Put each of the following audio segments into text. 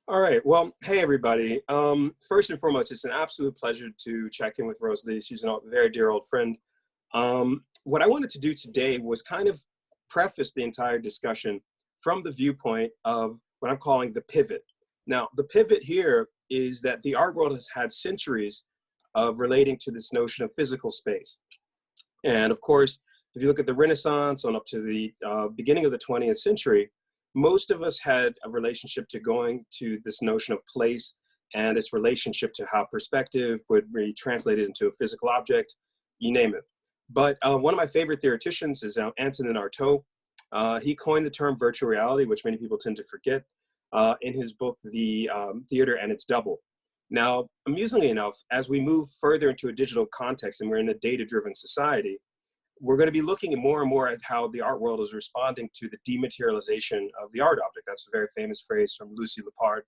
All right. Well, hey, everybody. First and foremost, it's an absolute pleasure to check in with RoseLee. She's a very dear old friend. What I wanted to do today was kind of preface the entire discussion from the viewpoint of what I'm calling the pivot. Now, the pivot here is that the art world has had centuries of relating to this notion of physical space. And of course, if you look at the Renaissance on up to the beginning of the 20th century, most of us had a relationship to going to this notion of place and its relationship to how perspective would be translated into a physical object, you name it. But one of my favorite theoreticians is Antonin Artaud. He coined the term virtual reality, which many people tend to forget, in his book, The Theater and Its Double. Now, amusingly enough, as we move further into a digital context and we're in a data-driven society, we're going to be looking more and more at how the art world is responding to the dematerialization of the art object. That's a very famous phrase from Lucy Lepard.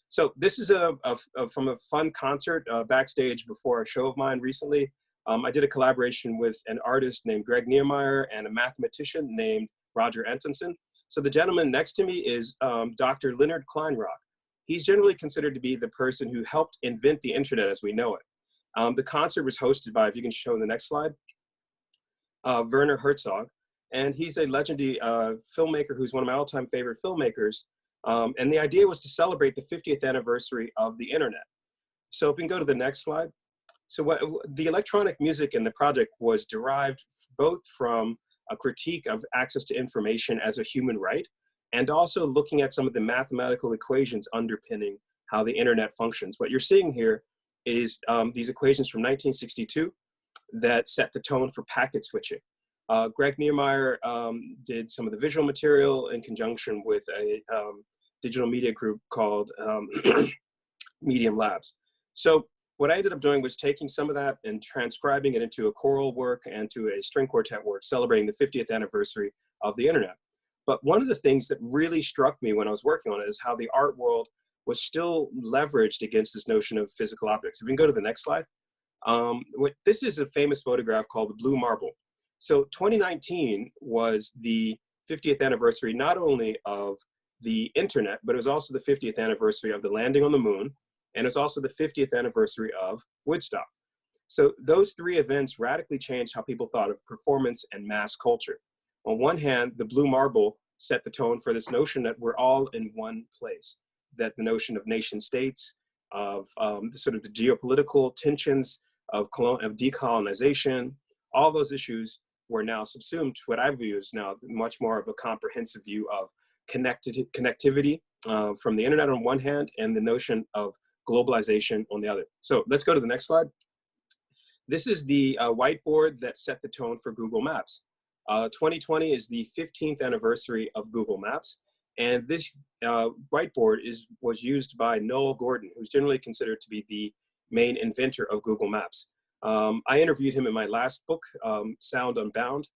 So this is from a fun concert backstage before a show of mine recently. I did a collaboration with an artist named Greg Niemeyer and a mathematician named Roger Antonsen. So the gentleman next to me is Dr. Leonard Kleinrock. He's generally considered to be the person who helped invent the internet as we know it. The concert was hosted by, if you can show in the next slide, Werner Herzog, and he's a legendary filmmaker who's one of my all-time favorite filmmakers. And the idea was to celebrate the 50th anniversary of the internet. So if we can go to the next slide. So what the electronic music in the project was derived both from a critique of access to information as a human right, and also looking at some of the mathematical equations underpinning how the internet functions. What you're seeing here is these equations from 1962 that set the tone for packet switching. Greg Niemeyer did some of the visual material in conjunction with a digital media group called Medium Labs. So what I ended up doing was taking some of that and transcribing it into a choral work and to a string quartet work celebrating the 50th anniversary of the internet. But one of the things that really struck me when I was working on it is how the art world was still leveraged against this notion of physical objects. If we can go to the next slide. This is a famous photograph called the Blue Marble. So 2019 was the 50th anniversary, not only of the internet, but it was also the 50th anniversary of the landing on the moon. And it's also the 50th anniversary of Woodstock. So those three events radically changed how people thought of performance and mass culture. On one hand, the Blue Marble set the tone for this notion that we're all in one place, that the notion of nation states, of sort of the geopolitical tensions, of decolonization, all those issues were now subsumed to what I view as now much more of a comprehensive view of connectivity from the internet on one hand and the notion of globalization on the other. So let's go to the next slide. This is the whiteboard that set the tone for Google Maps. 2020 is the 15th anniversary of Google Maps. And this whiteboard was used by Noel Gordon, who's generally considered to be the main inventor of Google Maps. I interviewed him in my last book, Sound Unbound,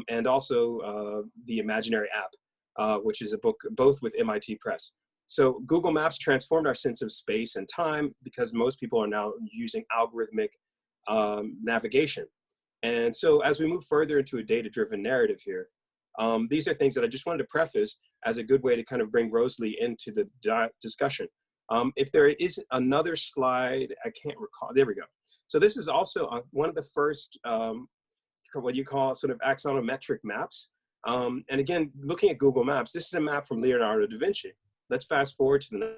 and also The Imaginary App, which is a book both with MIT Press. So Google Maps transformed our sense of space and time because most people are now using algorithmic navigation. And so as we move further into a data-driven narrative here, these are things that I just wanted to preface as a good way to kind of bring RoseLee into the discussion. If there is another slide, I can't recall, there we go. So this is also one of the first, what you call sort of axonometric maps. And again, looking at Google Maps, this is a map from Leonardo da Vinci. Let's fast forward to the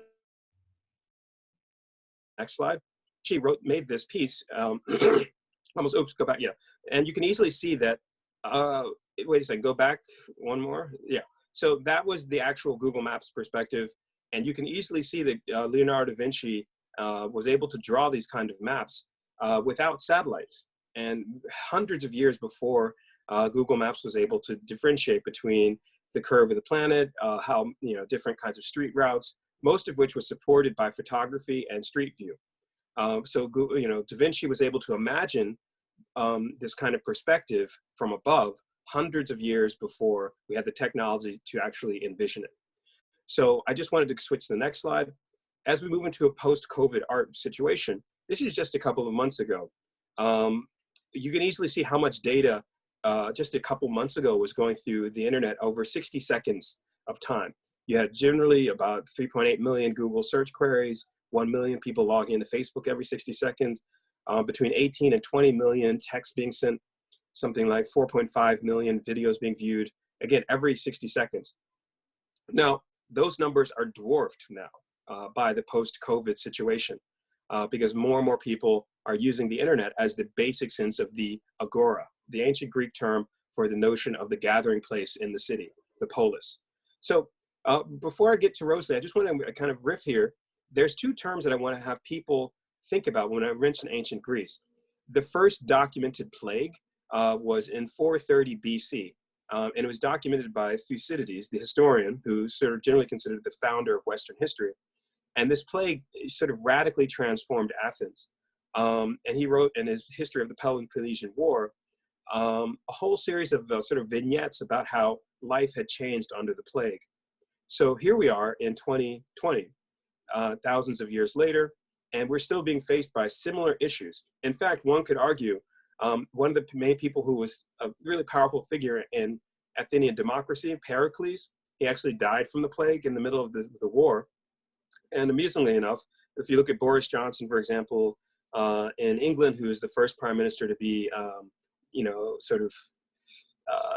next slide. She made this piece, almost, oops, go back, yeah. And you can easily see that, wait a second, go back one more, yeah. So that was the actual Google Maps perspective. And you can easily see that Leonardo da Vinci was able to draw these kind of maps without satellites. And hundreds of years before Google Maps was able to differentiate between the curve of the planet, how, different kinds of street routes, most of which was supported by photography and street view. So, Da Vinci was able to imagine this kind of perspective from above hundreds of years before we had the technology to actually envision it. So I just wanted to switch to the next slide. As we move into a post-COVID art situation, this is just a couple of months ago. You can easily see how much data just a couple months ago was going through the internet over 60 seconds of time. You had generally about 3.8 million Google search queries, 1 million people logging into Facebook every 60 seconds, between 18 and 20 million texts being sent, something like 4.5 million videos being viewed, again, every 60 seconds. Now, those numbers are dwarfed now by the post-COVID situation because more and more people are using the internet as the basic sense of the agora, the ancient Greek term for the notion of the gathering place in the city, the polis. So before I get to RoseLee, I just want to kind of riff here. There's two terms that I want to have people think about when I mention ancient Greece. The first documented plague was in 430 BC. And it was documented by Thucydides, the historian, who's sort of generally considered the founder of Western history. And this plague sort of radically transformed Athens. And he wrote in his History of the Peloponnesian War a whole series of sort of vignettes about how life had changed under the plague. So here we are in 2020, thousands of years later, and we're still being faced by similar issues. In fact, one could argue one of the main people who was a really powerful figure in Athenian democracy, Pericles, he actually died from the plague in the middle of the war. And amusingly enough, if you look at Boris Johnson, for example, in England, who is the first prime minister to be,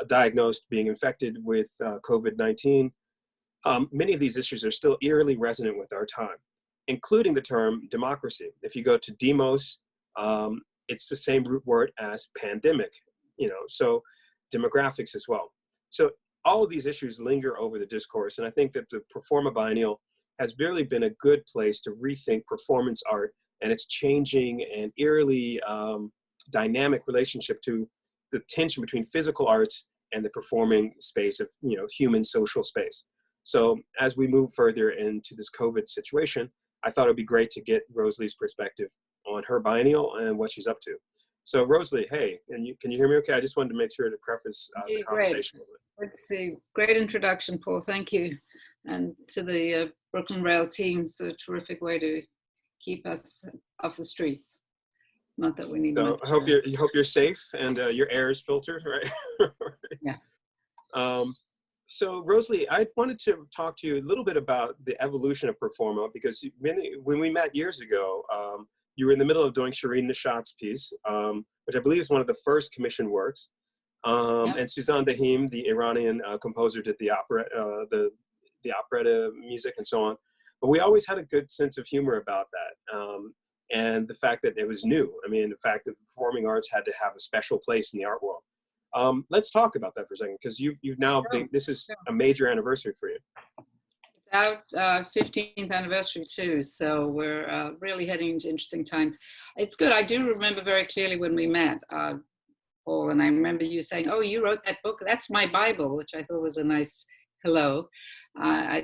diagnosed being infected with COVID-19, many of these issues are still eerily resonant with our time, including the term democracy. If you go to demos, it's the same root word as pandemic, so demographics as well. So all of these issues linger over the discourse. And I think that the Performa Biennial has really been a good place to rethink performance art and its changing and eerily dynamic relationship to the tension between physical arts and the performing space of, human social space. So as we move further into this COVID situation, I thought it'd be great to get RoseLee's perspective on her biennial and what she's up to. So RoseLee, hey, and can you hear me okay? I just wanted to make sure to preface the conversation. Great to see. Great introduction, Paul. Thank you. And to the Brooklyn Rail team, it's a terrific way to keep us off the streets. Not that we need. So I hope you're safe and your air is filtered, right? Yeah. So RoseLee, I wanted to talk to you a little bit about the evolution of Performa, because when we met years ago, you were in the middle of doing Shireen Nishat's piece, which I believe is one of the first commissioned works. And Suzanne Dahim, the Iranian composer, did the opera, the operetta music and so on. But we always had a good sense of humor about that. And the fact that it was new. I mean, the fact that performing arts had to have a special place in the art world. Let's talk about that for a second, because you've now been, this is a major anniversary for you. It's our 15th anniversary too, so we're really heading into interesting times. It's good. I do remember very clearly when we met, Paul, and I remember you saying, "Oh, you wrote that book? That's my Bible," which I thought was a nice hello,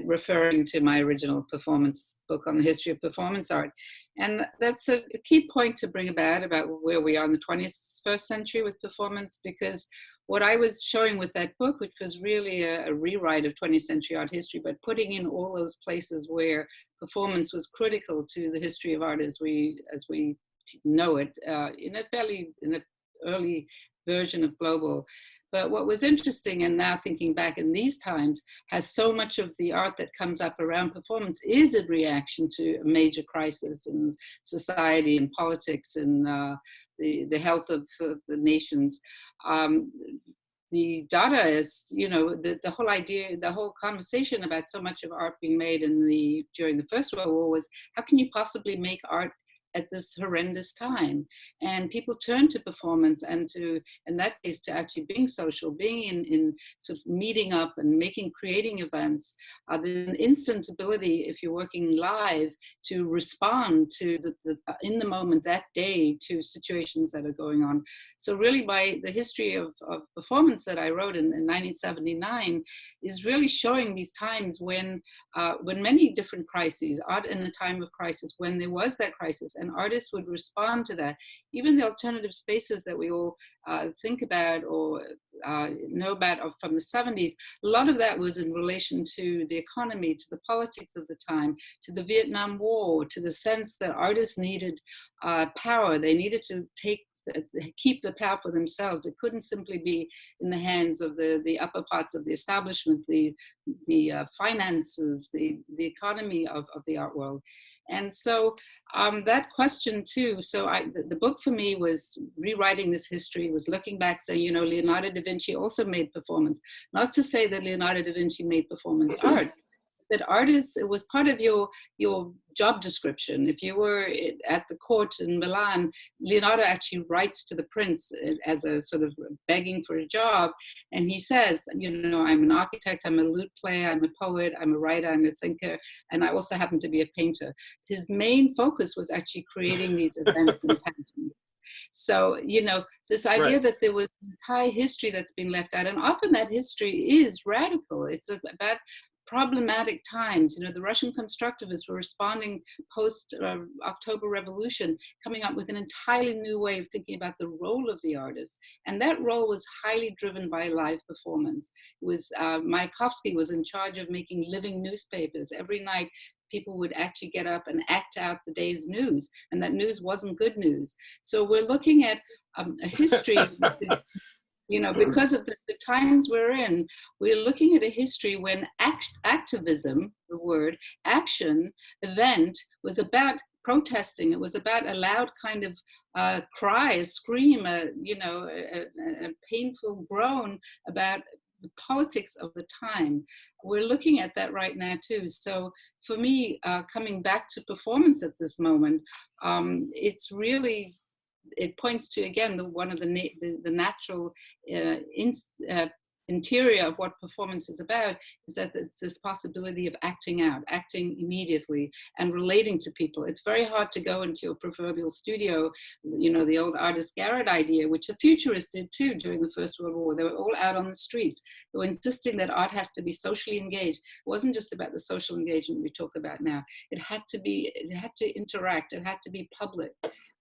referring to my original performance book on the history of performance art. And that's a key point to bring about where we are in the 21st century with performance, because what I was showing with that book, which was really a rewrite of 20th century art history, but putting in all those places where performance was critical to the history of art as we know it, in an early version of Global. But what was interesting, and now thinking back in these times, has so much of the art that comes up around performance is a reaction to a major crisis in society and politics and the health of the nations. The Dadaists, the whole idea, the whole conversation about so much of art being made during the First World War was, how can you possibly make art at this horrendous time? And people turn to performance and to, in that case, to actually being social, being in sort of meeting up and creating events. There's an instant ability, if you're working live, to respond to in the moment that day to situations that are going on. So really, by the history of performance that I wrote in 1979 is really showing these times when many different crises, art in a time of crisis, when there was that crisis, and artists would respond to that. Even the alternative spaces that we all think about or know about from the 70s, a lot of that was in relation to the economy, to the politics of the time, to the Vietnam War, to the sense that artists needed power. They needed to take keep the power for themselves. It couldn't simply be in the hands of the upper parts of the establishment, the finances, the economy of the art world. And so that question too, so the book for me was rewriting this history, was looking back saying, you know, Leonardo da Vinci also made performance. Not to say that Leonardo da Vinci made performance art, that artists, it was part of your job description. If you were at the court in Milan, Leonardo actually writes to the prince as a sort of begging for a job. And he says, you know, I'm an architect, I'm a lute player, I'm a poet, I'm a writer, I'm a thinker, and I also happen to be a painter. His main focus was actually creating these events and paintings. So, you know, this idea that there was entire history that's been left out, and often that history is radical. It's about problematic times. You know, the Russian constructivists were responding post October Revolution, coming up with an entirely new way of thinking about the role of the artist. And that role was highly driven by live performance. It was, Mayakovsky was in charge of making living newspapers. Every night, people would actually get up and act out the day's news, and that news wasn't good news. So we're looking at a history, you know, because of the times we're in, we're looking at a history when activism, the word, action, event, was about protesting. It was about a loud kind of cry, a scream, you know, a painful groan about the politics of the time. We're looking at that right now too. So for me, coming back to performance at this moment, it's really, it points to, again, one of the natural interior of what performance is about, is that it's this possibility of acting out, acting immediately, and relating to people. It's very hard to go into a proverbial studio, you know, the old artist garret idea, which the Futurists did too during the First World War. They were all out on the streets. They were insisting that art has to be socially engaged. It wasn't just about the social engagement we talk about now. It had to interact, it had to be public.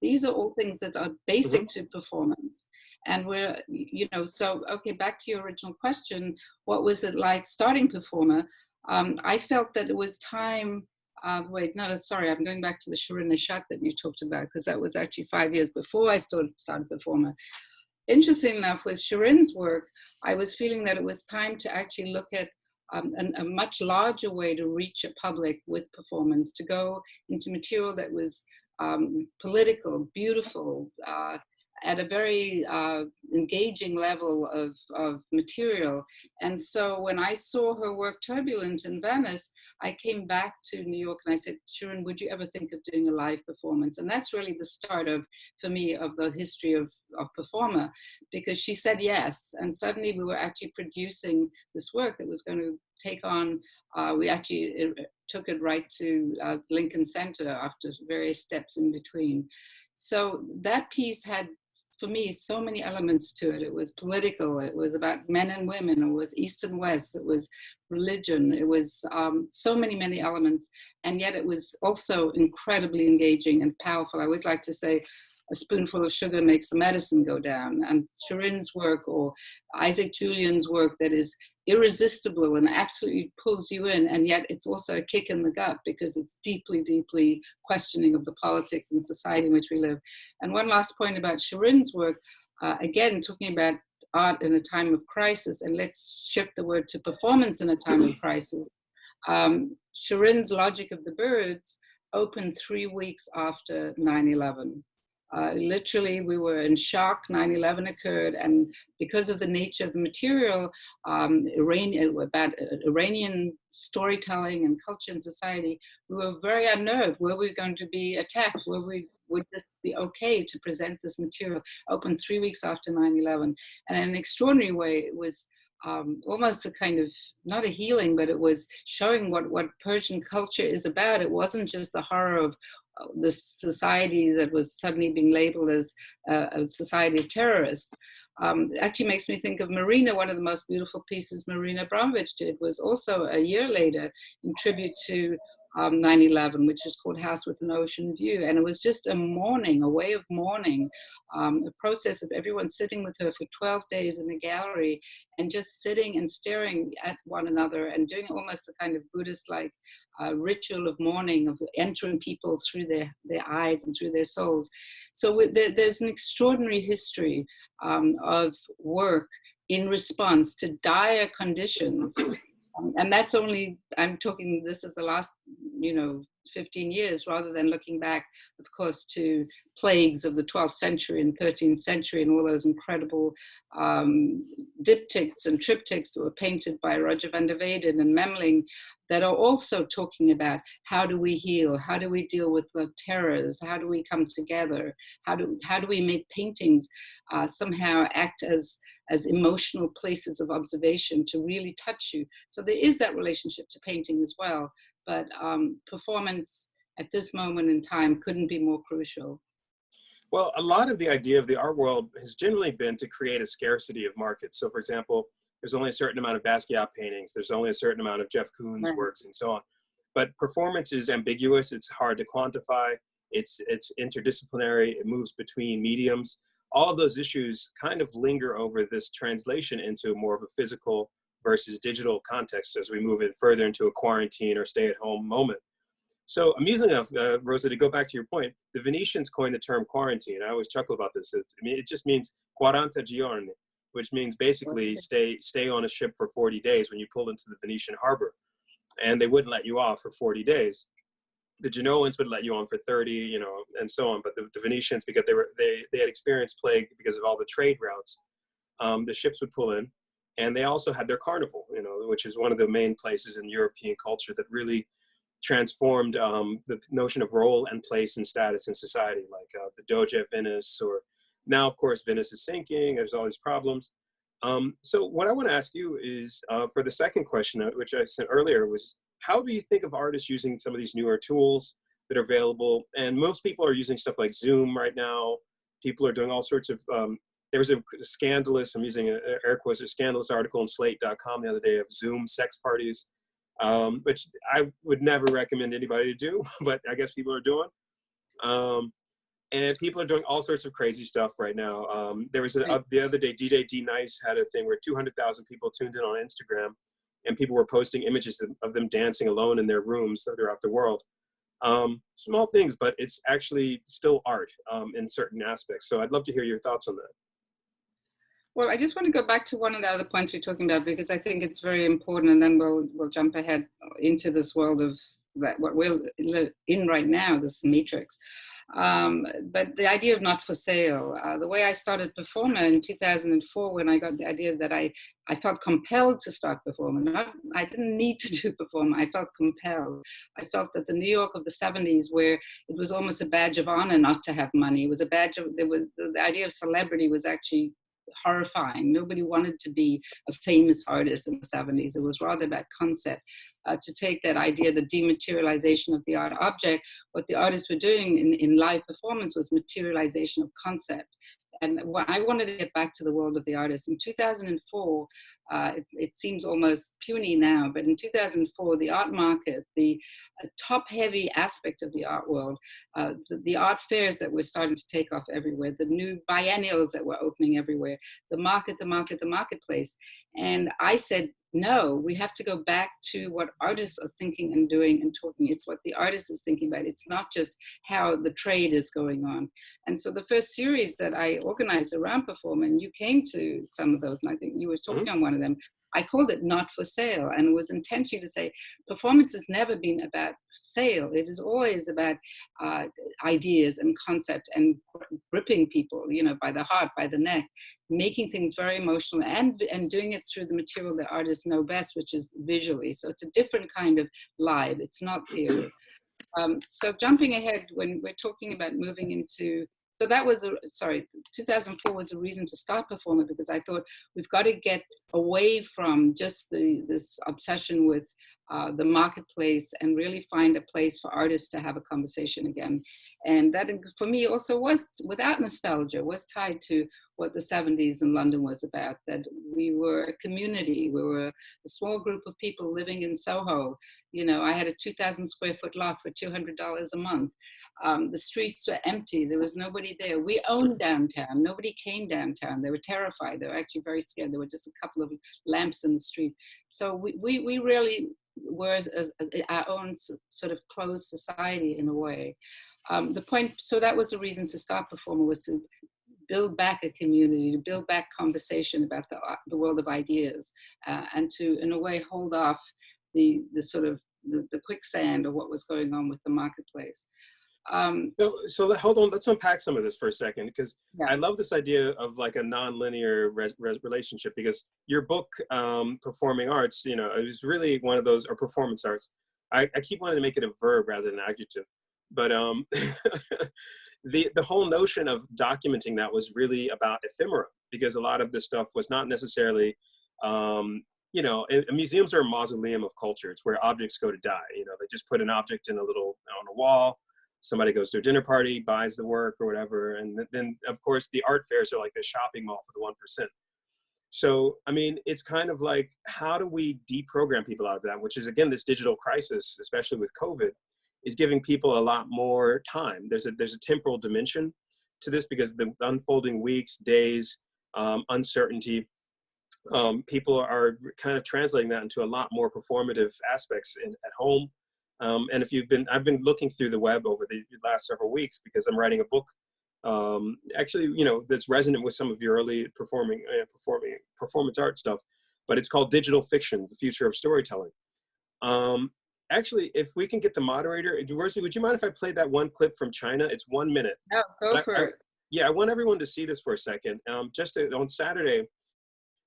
These are all things that are basic to performance. And we're, you know, so, okay, back to your original question, what was it like starting Performa? I felt that it was time, wait, no, sorry, I'm going back to the Shirin Neshat that you talked about, because that was actually 5 years before I started Performa. Interesting enough, with Shirin's work, I was feeling that it was time to actually look at a much larger way to reach a public with performance, to go into material that was political, beautiful, at a very engaging level of material. And so when I saw her work Turbulent in Venice, I came back to New York and I said, Shirin, would you ever think of doing a live performance? And that's really the start of, for me, of the history of Performa, because she said yes. And suddenly we were actually producing this work that was going to take on, we actually took it right to Lincoln Center after various steps in between. So that piece had, for me, so many elements to it. It was political, it was about men and women, it was East and West, it was religion, it was so many elements, and yet it was also incredibly engaging and powerful. I always like to say, a spoonful of sugar makes the medicine go down. And Shirin's work, or Isaac Julian's work, that is irresistible and absolutely pulls you in, and yet it's also a kick in the gut because it's deeply questioning of the politics and society in which we live. And one last point about Shirin's work, again, talking about art in a time of crisis, and let's shift the word to performance in a time of crisis. Shirin's Logic of the Birds opened 3 weeks after 9/11. Literally, we were in shock. 9/11 occurred, and because of the nature of the material, about Iranian storytelling and culture and society, we were very unnerved. Were we going to be attacked? Would this be okay to present this material? Opened 3 weeks after 9/11, and in an extraordinary way, it was almost a kind of, not a healing, but it was showing what Persian culture is about. It wasn't just the horror of this society that was suddenly being labeled as a society of terrorists. It actually makes me think of Marina. One of the most beautiful pieces Marina Abramovich did was also a year later in tribute to 9/11, which is called House with an Ocean View. And it was just a mourning, a way of mourning, a process of everyone sitting with her for 12 days in the gallery and just sitting and staring at one another and doing almost a kind of Buddhist-like ritual of mourning, of entering people through their eyes and through their souls. So there's an extraordinary history of work in response to dire conditions. And that's only, I'm talking, this is the last, 15 years, rather than looking back, of course, to plagues of the 12th century and 13th century and all those incredible diptychs and triptychs that were painted by Roger van der Weyden and Memling that are also talking about how do we heal, how do we deal with the terrors, how do we come together, how do we make paintings somehow act as emotional places of observation to really touch you. So there is that relationship to painting as well, but performance at this moment in time couldn't be more crucial. Well, a lot of the idea of the art world has generally been to create a scarcity of markets. So for example, there's only a certain amount of Basquiat paintings, there's only a certain amount of Jeff Koons works and so on. But performance is ambiguous, it's hard to quantify, it's interdisciplinary, it moves between mediums. All of those issues kind of linger over this translation into more of a physical versus digital context as we move it further into a quarantine or stay-at-home moment. So amusingly enough, Rosa, to go back to your point, the Venetians coined the term quarantine. I always chuckle about this. It just means 40 giorni, which means basically stay on a ship for 40 days when you pulled into the Venetian harbor. And they wouldn't let you off for 40 days. The Genoans would let you on for 30, and so on. But the Venetians, because they had experienced plague because of all the trade routes, the ships would pull in. And they also had their carnival, which is one of the main places in European culture that really transformed the notion of role and place and status in society, like the Doge at Venice, or now, of course, Venice is sinking, there's all these problems. So what I want to ask you is, for the second question, which I sent earlier, was how do you think of artists using some of these newer tools that are available? And most people are using stuff like Zoom right now. People are doing all sorts of, there was a scandalous, I'm using air quotes, a scandalous article on slate.com the other day of Zoom sex parties, which I would never recommend anybody to do, but I guess people are doing. And people are doing all sorts of crazy stuff right now. There was the other day, DJ D Nice had a thing where 200,000 people tuned in on Instagram, and people were posting images of them dancing alone in their rooms throughout the world. Small things, but it's actually still art in certain aspects. So I'd love to hear your thoughts on that. Well, I just want to go back to one of the other points we're talking about, because I think it's very important, and then we'll jump ahead into this world of what we're in right now, this matrix. But the idea of not for sale, the way I started Performa in 2004, when I got the idea that I felt compelled to start Performa. I didn't need to do Performa, I felt compelled. I felt that the New York of the 70s, where it was almost a badge of honor not to have money, it was a badge of, the idea of celebrity was actually horrifying. Nobody wanted to be a famous artist in the 70s. It was rather about concept. To take that idea, the dematerialization of the art object, what the artists were doing in live performance was materialization of concept. And I wanted to get back to the world of the artist. In 2004, it seems almost puny now, but in 2004, the art market, the top-heavy aspect of the art world, the art fairs that were starting to take off everywhere, the new biennials that were opening everywhere, the marketplace. And I said, no, we have to go back to what artists are thinking and doing and talking. It's what the artist is thinking about. It's not just how the trade is going on. And so the first series that I organized around Performa, and you came to some of those, and I think you were talking on one of them, I called it Not for Sale, and it was intentionally to say performance has never been about sale. It is always about ideas and concept and gripping people, by the heart, by the neck, making things very emotional, and doing it through the material that artists know best, which is visually. So it's a different kind of live. It's not theater. So jumping ahead, when we're talking about moving into, so that was 2004 was a reason to start Performa, because I thought we've got to get away from just this obsession with the marketplace and really find a place for artists to have a conversation again. And that, for me, also was, without nostalgia, was tied to what the 70s in London was about, that we were a community. We were a small group of people living in Soho. You know, I had a 2,000 square foot lot for $200 a month. The streets were empty. There was nobody there. We owned downtown. Nobody came downtown. They were terrified. They were actually very scared. There were just a couple of lamps in the street. So we really were our own sort of closed society in a way. The point, so that was the reason to start Performa, was to build back a community, to build back conversation about the world of ideas, and to, in a way, hold off the sort of the quicksand of what was going on with the marketplace. So hold on, let's unpack some of this for a second, because Yeah. I love this idea of like a non-linear relationship, because your book, Performing Arts, you know, it was really one of those, or performance arts. I keep wanting to make it a verb rather than an adjective, but the whole notion of documenting that was really about ephemera, because a lot of this stuff was not necessarily, you know, museums are a mausoleum of culture. It's where objects go to die. You know, they just put an object in on a wall. Somebody goes to a dinner party, buys the work or whatever. And then of course the art fairs are like the shopping mall for the 1%. So, I mean, it's kind of like, how do we deprogram people out of that? Which is, again, this digital crisis, especially with COVID, is giving people a lot more time. There's a temporal dimension to this, because the unfolding weeks, days, uncertainty, people are kind of translating that into a lot more performative aspects at home. And I've been looking through the web over the last several weeks, because I'm writing a book, actually, you know, that's resonant with some of your early performance art stuff, but it's called Digital Fiction: The Future of Storytelling. Actually, if we can get the moderator, RoseLee, would you mind if I played that one clip from China? It's 1 minute. Oh, go for it. Yeah, I want everyone to see this for a second. On Saturday,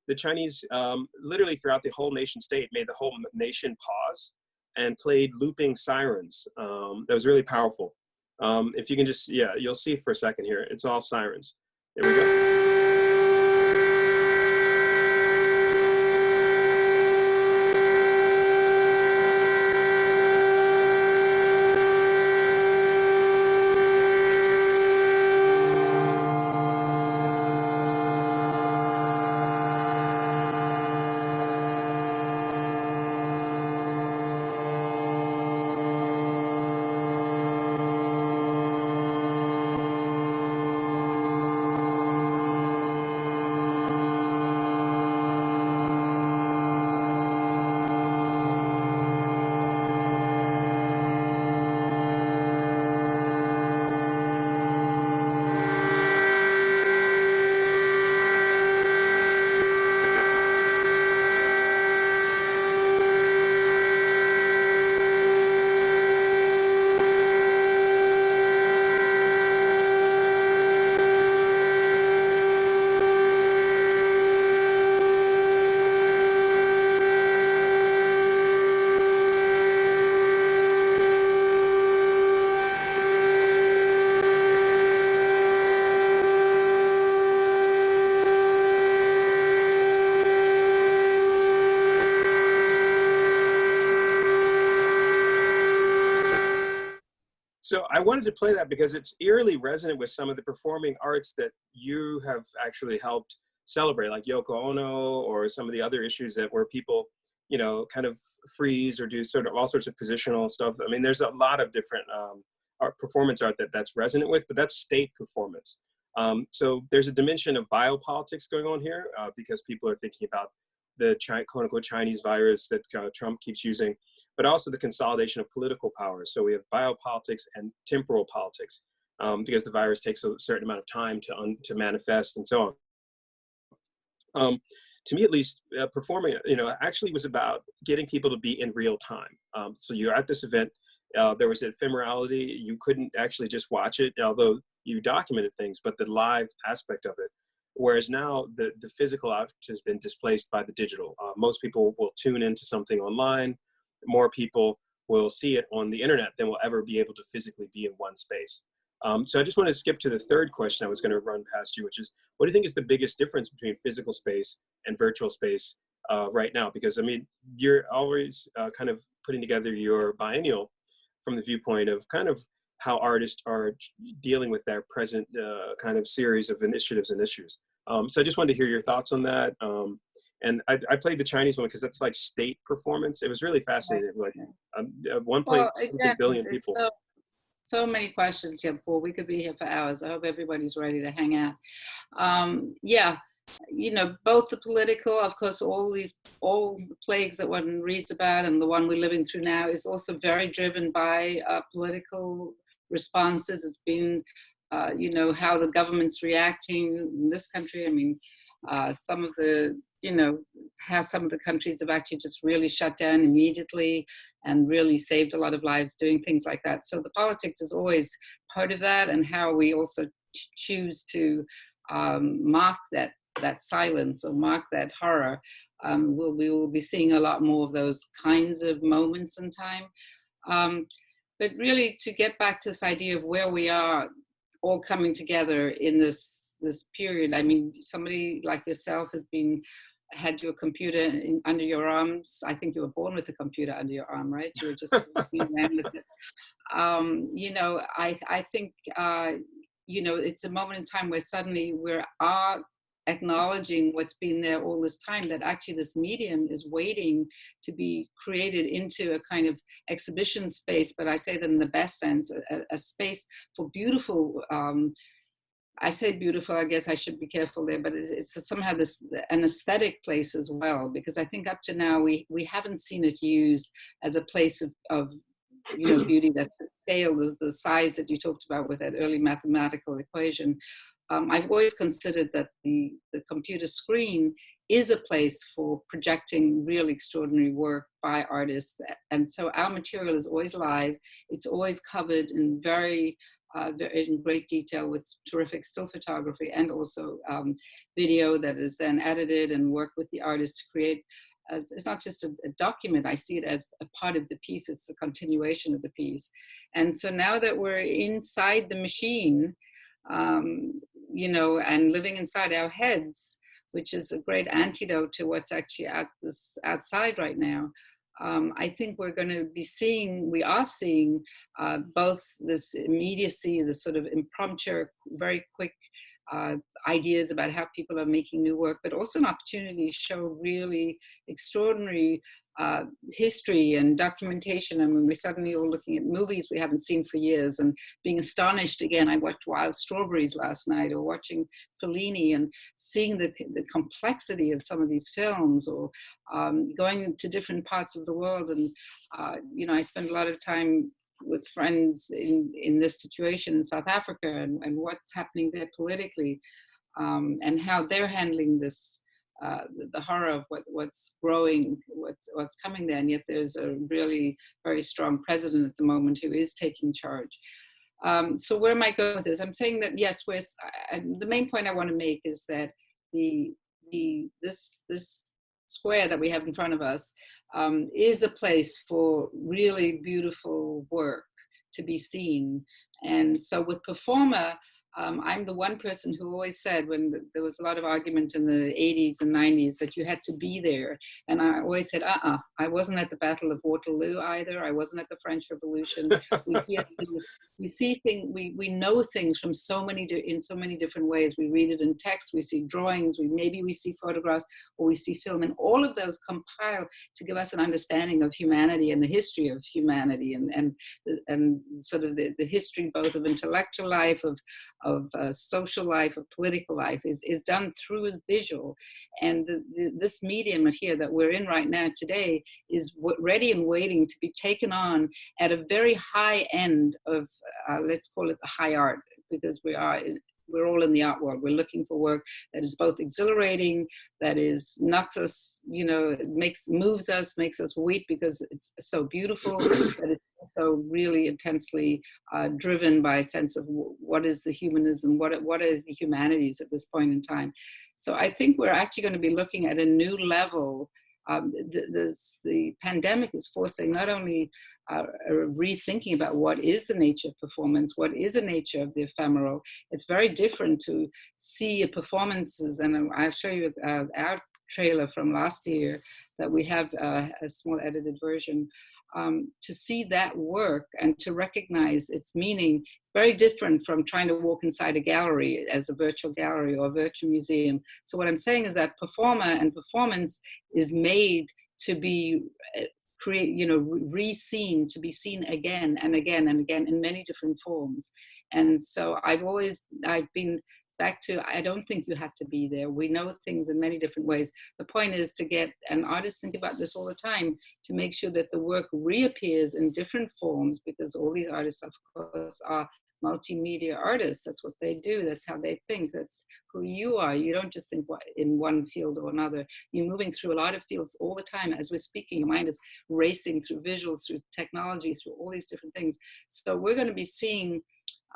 the Chinese, literally throughout the whole nation state, made the whole nation pause and played looping sirens. That was really powerful. If you can just, yeah, you'll see for a second here. It's all sirens. There we go. So I wanted to play that because it's eerily resonant with some of the performing arts that you have actually helped celebrate, like Yoko Ono, or some of the other issues that where people, you know, kind of freeze or do sort of all sorts of positional stuff. I mean, there's a lot of different performance art that's resonant with, but that's state performance. So there's a dimension of biopolitics going on here, because people are thinking about the quote unquote Chinese virus that Trump keeps using, but also the consolidation of political powers. So we have biopolitics and temporal politics, because the virus takes a certain amount of time to manifest and so on. To me, at least, performing, you know, actually was about getting people to be in real time. So you're at this event, there was ephemerality. You couldn't actually just watch it, although you documented things, but the live aspect of it. Whereas now the physical object has been displaced by the digital. Most people will tune into something online. More people will see it on the internet than will ever be able to physically be in one space. So I just want to skip to the third question I was going to run past you, which is, what do you think is the biggest difference between physical space and virtual space right now? Because I mean, you're always kind of putting together your biennial from the viewpoint of kind of how artists are dealing with their present kind of series of initiatives and issues. So I just wanted to hear your thoughts on that. And I played the Chinese one because that's like state performance. It was really fascinating. Like Well, 1.something again, billion there's people. so many questions here, Paul. We could be here for hours. I hope everybody's ready to hang out. Yeah, you know, both the political, of course, all the plagues that one reads about, and the one we're living through now is also very driven by political responses. It's been, you know, how the government's reacting in this country. I mean, some of the, you know, how some of the countries have actually just really shut down immediately and really saved a lot of lives doing things like that. So the politics is always part of that, and how we also choose to mark that silence or mark that horror. We will be seeing a lot more of those kinds of moments in time. But really, to get back to this idea of where we are all coming together in this period. I mean, somebody like yourself had your computer under your arms. I think you were born with a computer under your arm, right? You were just around with it. You know, I think you know, it's a moment in time where suddenly we are acknowledging what's been there all this time, that actually this medium is waiting to be created into a kind of exhibition space, but I say that in the best sense, a space for beautiful, I say beautiful, I guess I should be careful there, but it's somehow an aesthetic place as well, because I think up to now we haven't seen it used as a place of you know, beauty, that the scale, the size that you talked about with that early mathematical equation. I've always considered that the computer screen is a place for projecting really extraordinary work by artists. And so our material is always live. It's always covered in in great detail with terrific still photography, and also video that is then edited and worked with the artist to create. It's not just a document. I see it as a part of the piece. It's a continuation of the piece. And so now that we're inside the machine, you know, and living inside our heads, which is a great antidote to what's actually outside right now. I think we are seeing both this immediacy, the sort of impromptu, very quick ideas about how people are making new work, but also an opportunity to show really extraordinary history and documentation. I mean, we're suddenly all looking at movies we haven't seen for years and being astonished again. I watched Wild Strawberries last night, or watching Fellini, and seeing the complexity of some of these films, or going to different parts of the world. And, you know, I spend a lot of time with friends in this situation in South Africa, and what's happening there politically, and how they're handling this, the horror of what's growing, what's coming there. And yet there's a really very strong president at the moment who is taking charge. So where am I going with this? I'm saying that, yes, the main point I want to make is that this square that we have in front of us is a place for really beautiful work to be seen. And so with Performa, I'm the one person who always said, when there was a lot of argument in the 80s and 90s, that you had to be there. And I always said, I wasn't at the Battle of Waterloo either. I wasn't at the French Revolution. We see things, we know things from in so many different ways. We read it in text, we see drawings, maybe we see photographs, or we see film, and all of those compile to give us an understanding of humanity and the history of humanity, and sort of the history both of intellectual life, of social life, of political life, is done through visual. And this medium here that we're in right now today is ready and waiting to be taken on at a very high end of, let's call it high art, because we're all in the art world. We're looking for work that is both exhilarating, that is knocks us, you know, moves us, makes us weep because it's so beautiful, that it's also really intensely driven by a sense of what is the humanism, what are the humanities at this point in time. So I think we're actually going to be looking at a new level. The pandemic is forcing not only rethinking about what is the nature of performance, what is the nature of the ephemeral. It's very different to see performances, and I'll show you our trailer from last year that we have a small edited version. to see that work and to recognize its meaning. It's very different from trying to walk inside a gallery as a virtual gallery or a virtual museum. So what I'm saying is that performa and performance is made to be re-seen, to be seen again and again and again in many different forms. And so I've been back to, I don't think you have to be there. We know things in many different ways. The point is to get, and artists think about this all the time, to make sure that the work reappears in different forms, because all these artists, of course, are multimedia artists. That's what they do. That's how they think. That's who you are. You don't just think in one field or another. You're moving through a lot of fields all the time. As we're speaking, your mind is racing through visuals, through technology, through all these different things. So we're going to be seeing,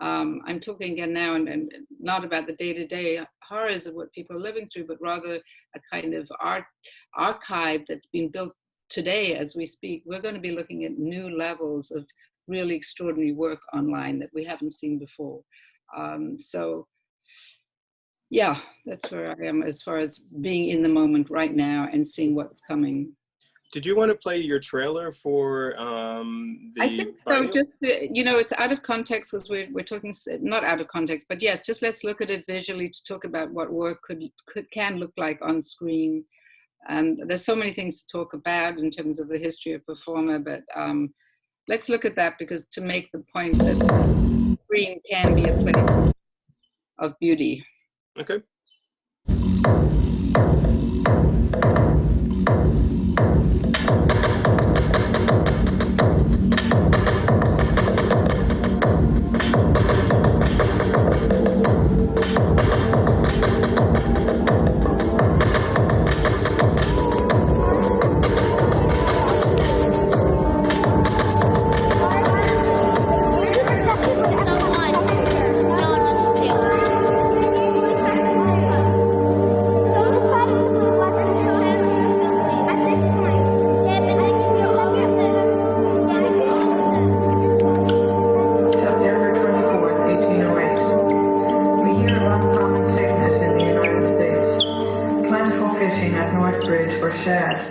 I'm talking again now and not about the day-to-day horrors of what people are living through, but rather a kind of art archive that's been built today as we speak. We're going to be looking at new levels of really extraordinary work online that we haven't seen before. So yeah, that's where I am as far as being in the moment right now and seeing what's coming. Did you want to play your trailer for the I think so. biennial? Just it's out of context because we're talking, not out of context, but yes, just let's look at it visually to talk about what work can look like on screen. And there's so many things to talk about in terms of the history of Performa, but let's look at that, because to make the point that screen can be a place of beauty. Okay.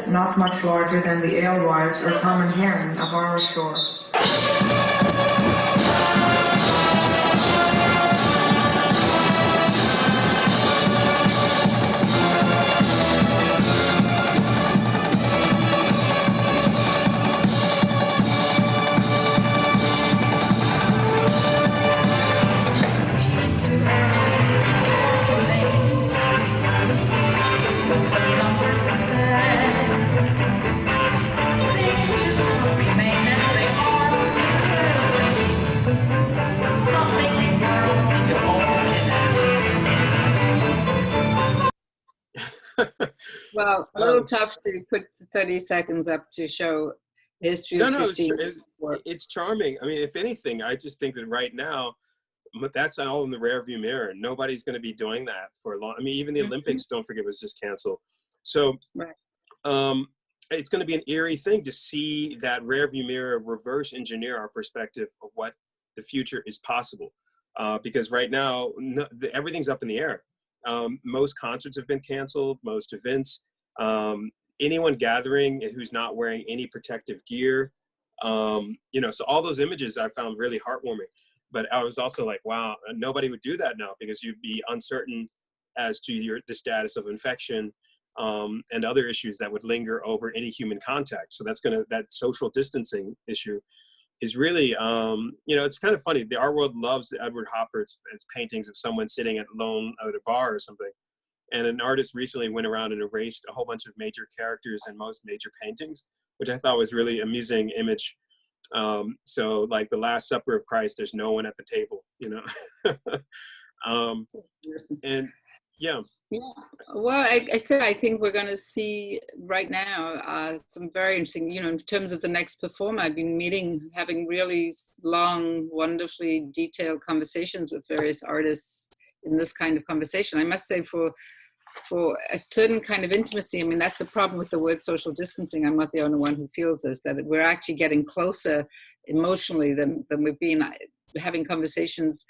Not much larger than the alewives or common herring of our shore. Well, a little tough to put 30 seconds up to show history of 15. It's charming. I mean, if anything, I just think that right now, that's all in the rearview mirror. Nobody's going to be doing that for a long. I mean, even the Olympics, don't forget, was just canceled. So, it's going to be an eerie thing to see that rearview mirror reverse engineer our perspective of what the future is possible. Because right now, everything's up in the air. Most concerts have been canceled, most events. Anyone gathering who's not wearing any protective gear, so all those images I found really heartwarming. But I was also like, wow, nobody would do that now, because you'd be uncertain as to the status of infection and other issues that would linger over any human contact. So that social distancing issue is really, it's kind of funny. The art world loves Edward Hopper's paintings of someone sitting alone at a bar or something. And an artist recently went around and erased a whole bunch of major characters in most major paintings, which I thought was really amusing image. So like the Last Supper of Christ, there's no one at the table, and yeah. Well, I think we're going to see right now some very interesting, in terms of the next Performa. I've been having really long, wonderfully detailed conversations with various artists in this kind of conversation. I must say, for a certain kind of intimacy, I mean, that's the problem with the word social distancing. I'm not the only one who feels this, that we're actually getting closer emotionally than we've been having conversations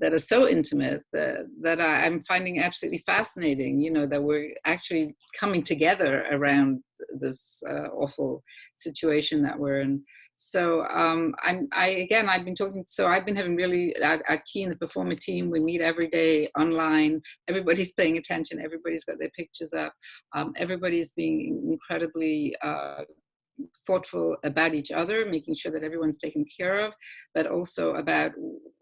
that are so intimate that I'm finding absolutely fascinating, that we're actually coming together around this awful situation that we're in. So I've been talking, so I've been having really, our team, the Performa team, we meet every day online. Everybody's paying attention. Everybody's got their pictures up. Everybody's being incredibly thoughtful about each other, making sure that everyone's taken care of, but also about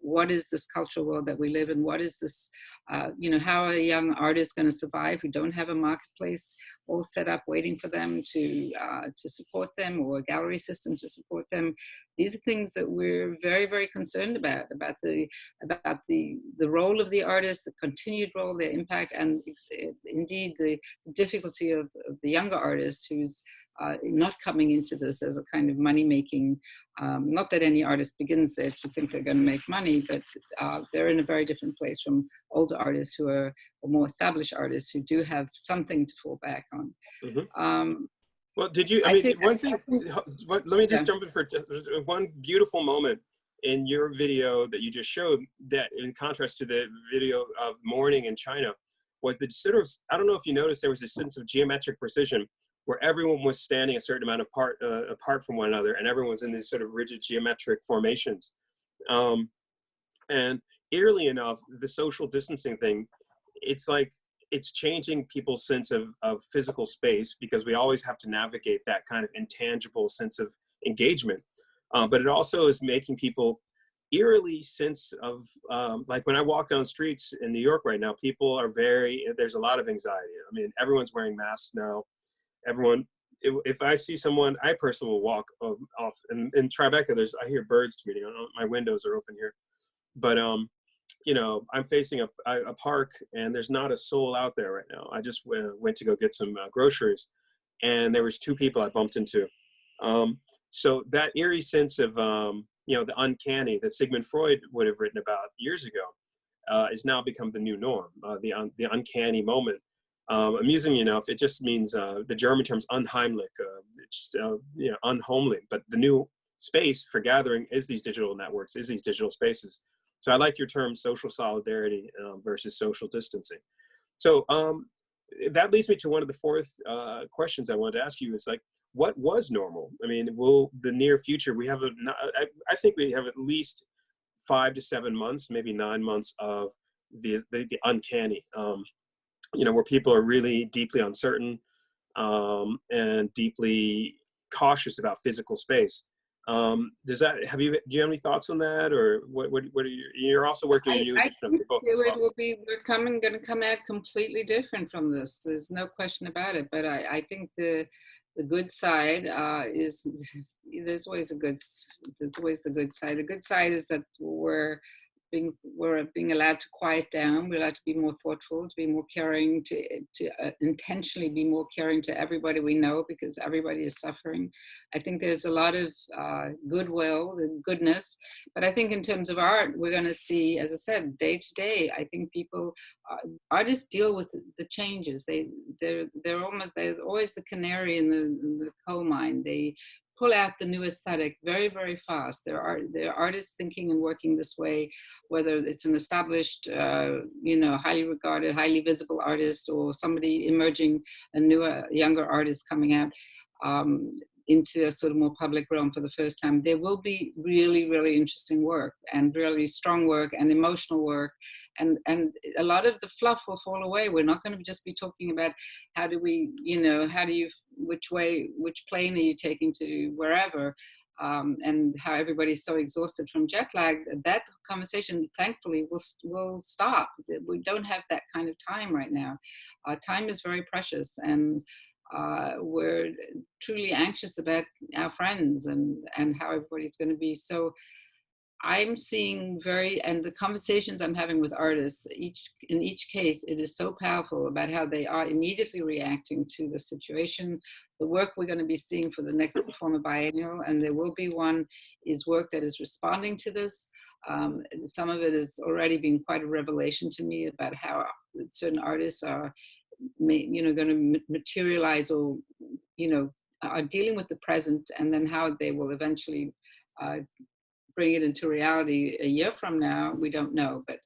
what is this cultural world that we live in? What is this, how are young artists going to survive who don't have a marketplace all set up waiting for them to support them, or a gallery system to support them? These are things that we're very, very concerned about the role of the artist, the continued role, their impact, and indeed the difficulty of the younger artist who's not coming into this as a kind of money-making, not that any artist begins there to think they're going to make money, but they're in a very different place from older artists who are, or more established artists who do have something to fall back on. Mm-hmm. Well, did you, let me just jump in for just one beautiful moment in your video that you just showed, that in contrast to the video of mourning in China, was the sort of, I don't know if you noticed, there was a sense of geometric precision where everyone was standing a certain amount apart from one another, and everyone was in these sort of rigid geometric formations. And eerily enough, the social distancing thing, it's like, it's changing people's sense of physical space, because we always have to navigate that kind of intangible sense of engagement. But it also is making people eerily sense of, like when I walk down the streets in New York right now, people are there's a lot of anxiety. I mean, everyone's wearing masks now. Everyone, if I see someone, I personally will walk off. And in Tribeca, I hear birds tweeting. My windows are open here. But, I'm facing a park, and there's not a soul out there right now. I just went to go get some groceries, and there was 2 people I bumped into. So that eerie sense of, the uncanny that Sigmund Freud would have written about years ago has now become the new norm, the uncanny moment. Amusingly enough, it just means the German term's unheimlich, it's unhomely. But the new space for gathering is these digital networks, is these digital spaces. So I like your term social solidarity versus social distancing. So that leads me to one of the fourth questions I wanted to ask you is, like, what was normal? I mean, will the near future, I think we have at least 5 to 7 months, maybe 9 months of the uncanny, where people are really deeply uncertain and deeply cautious about physical space. Do you have any thoughts on that, or what are you're also working in I think we're going to come out completely different from this. There's no question about it. But I think the good side is, there's always the good side. The good side is that we're being allowed to quiet down. We're allowed to be more thoughtful, to be more caring, to intentionally be more caring to everybody we know, because everybody is suffering. I think there's a lot of goodwill and goodness, but I think in terms of art, we're going to see, as I said, day to day. I think artists deal with the changes. They're always the canary in the coal mine. They pull out the new aesthetic very, very fast. There are artists thinking and working this way, whether it's an established, highly regarded, highly visible artist, or somebody emerging, a newer, younger artist coming out into a sort of more public realm for the first time. There will be really, really interesting work, and really strong work, and emotional work. And a lot of the fluff will fall away. We're not going to just be talking about which plane are you taking to wherever, and how everybody's so exhausted from jet lag. That conversation, thankfully, will stop. We don't have that kind of time right now. Time is very precious, and we're truly anxious about our friends and how everybody's going to be. So I'm seeing and the conversations I'm having with artists, in each case, it is so powerful about how they are immediately reacting to the situation. The work we're going to be seeing for the next Performa Biennial, and there will be one, is work that is responding to this. Some of it has already been quite a revelation to me about how certain artists are going to materialize, or are dealing with the present, and then how they will eventually bring it into reality a year from now. We don't know, but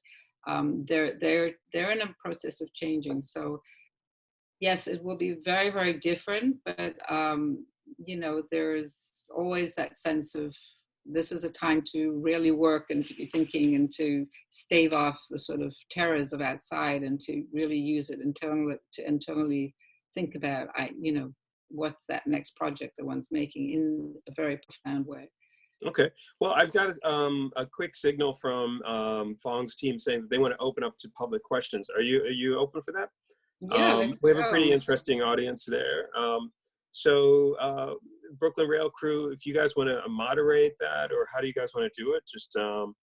they're in a process of changing. So yes, it will be very, very different, but you know, there's always that sense of this is a time to really work and to be thinking and to stave off the sort of terrors of outside and to really use it internally to internally think about, you know, what's that next project that one's making in a very profound way. Okay. Well, I've got a quick signal from Fong's team saying that they want to open up to public questions. Are you open for that? Yeah, let's We have a pretty go. interesting audience there. So Brooklyn Rail Crew, if you guys want to moderate that, or how do you guys want to do it? Just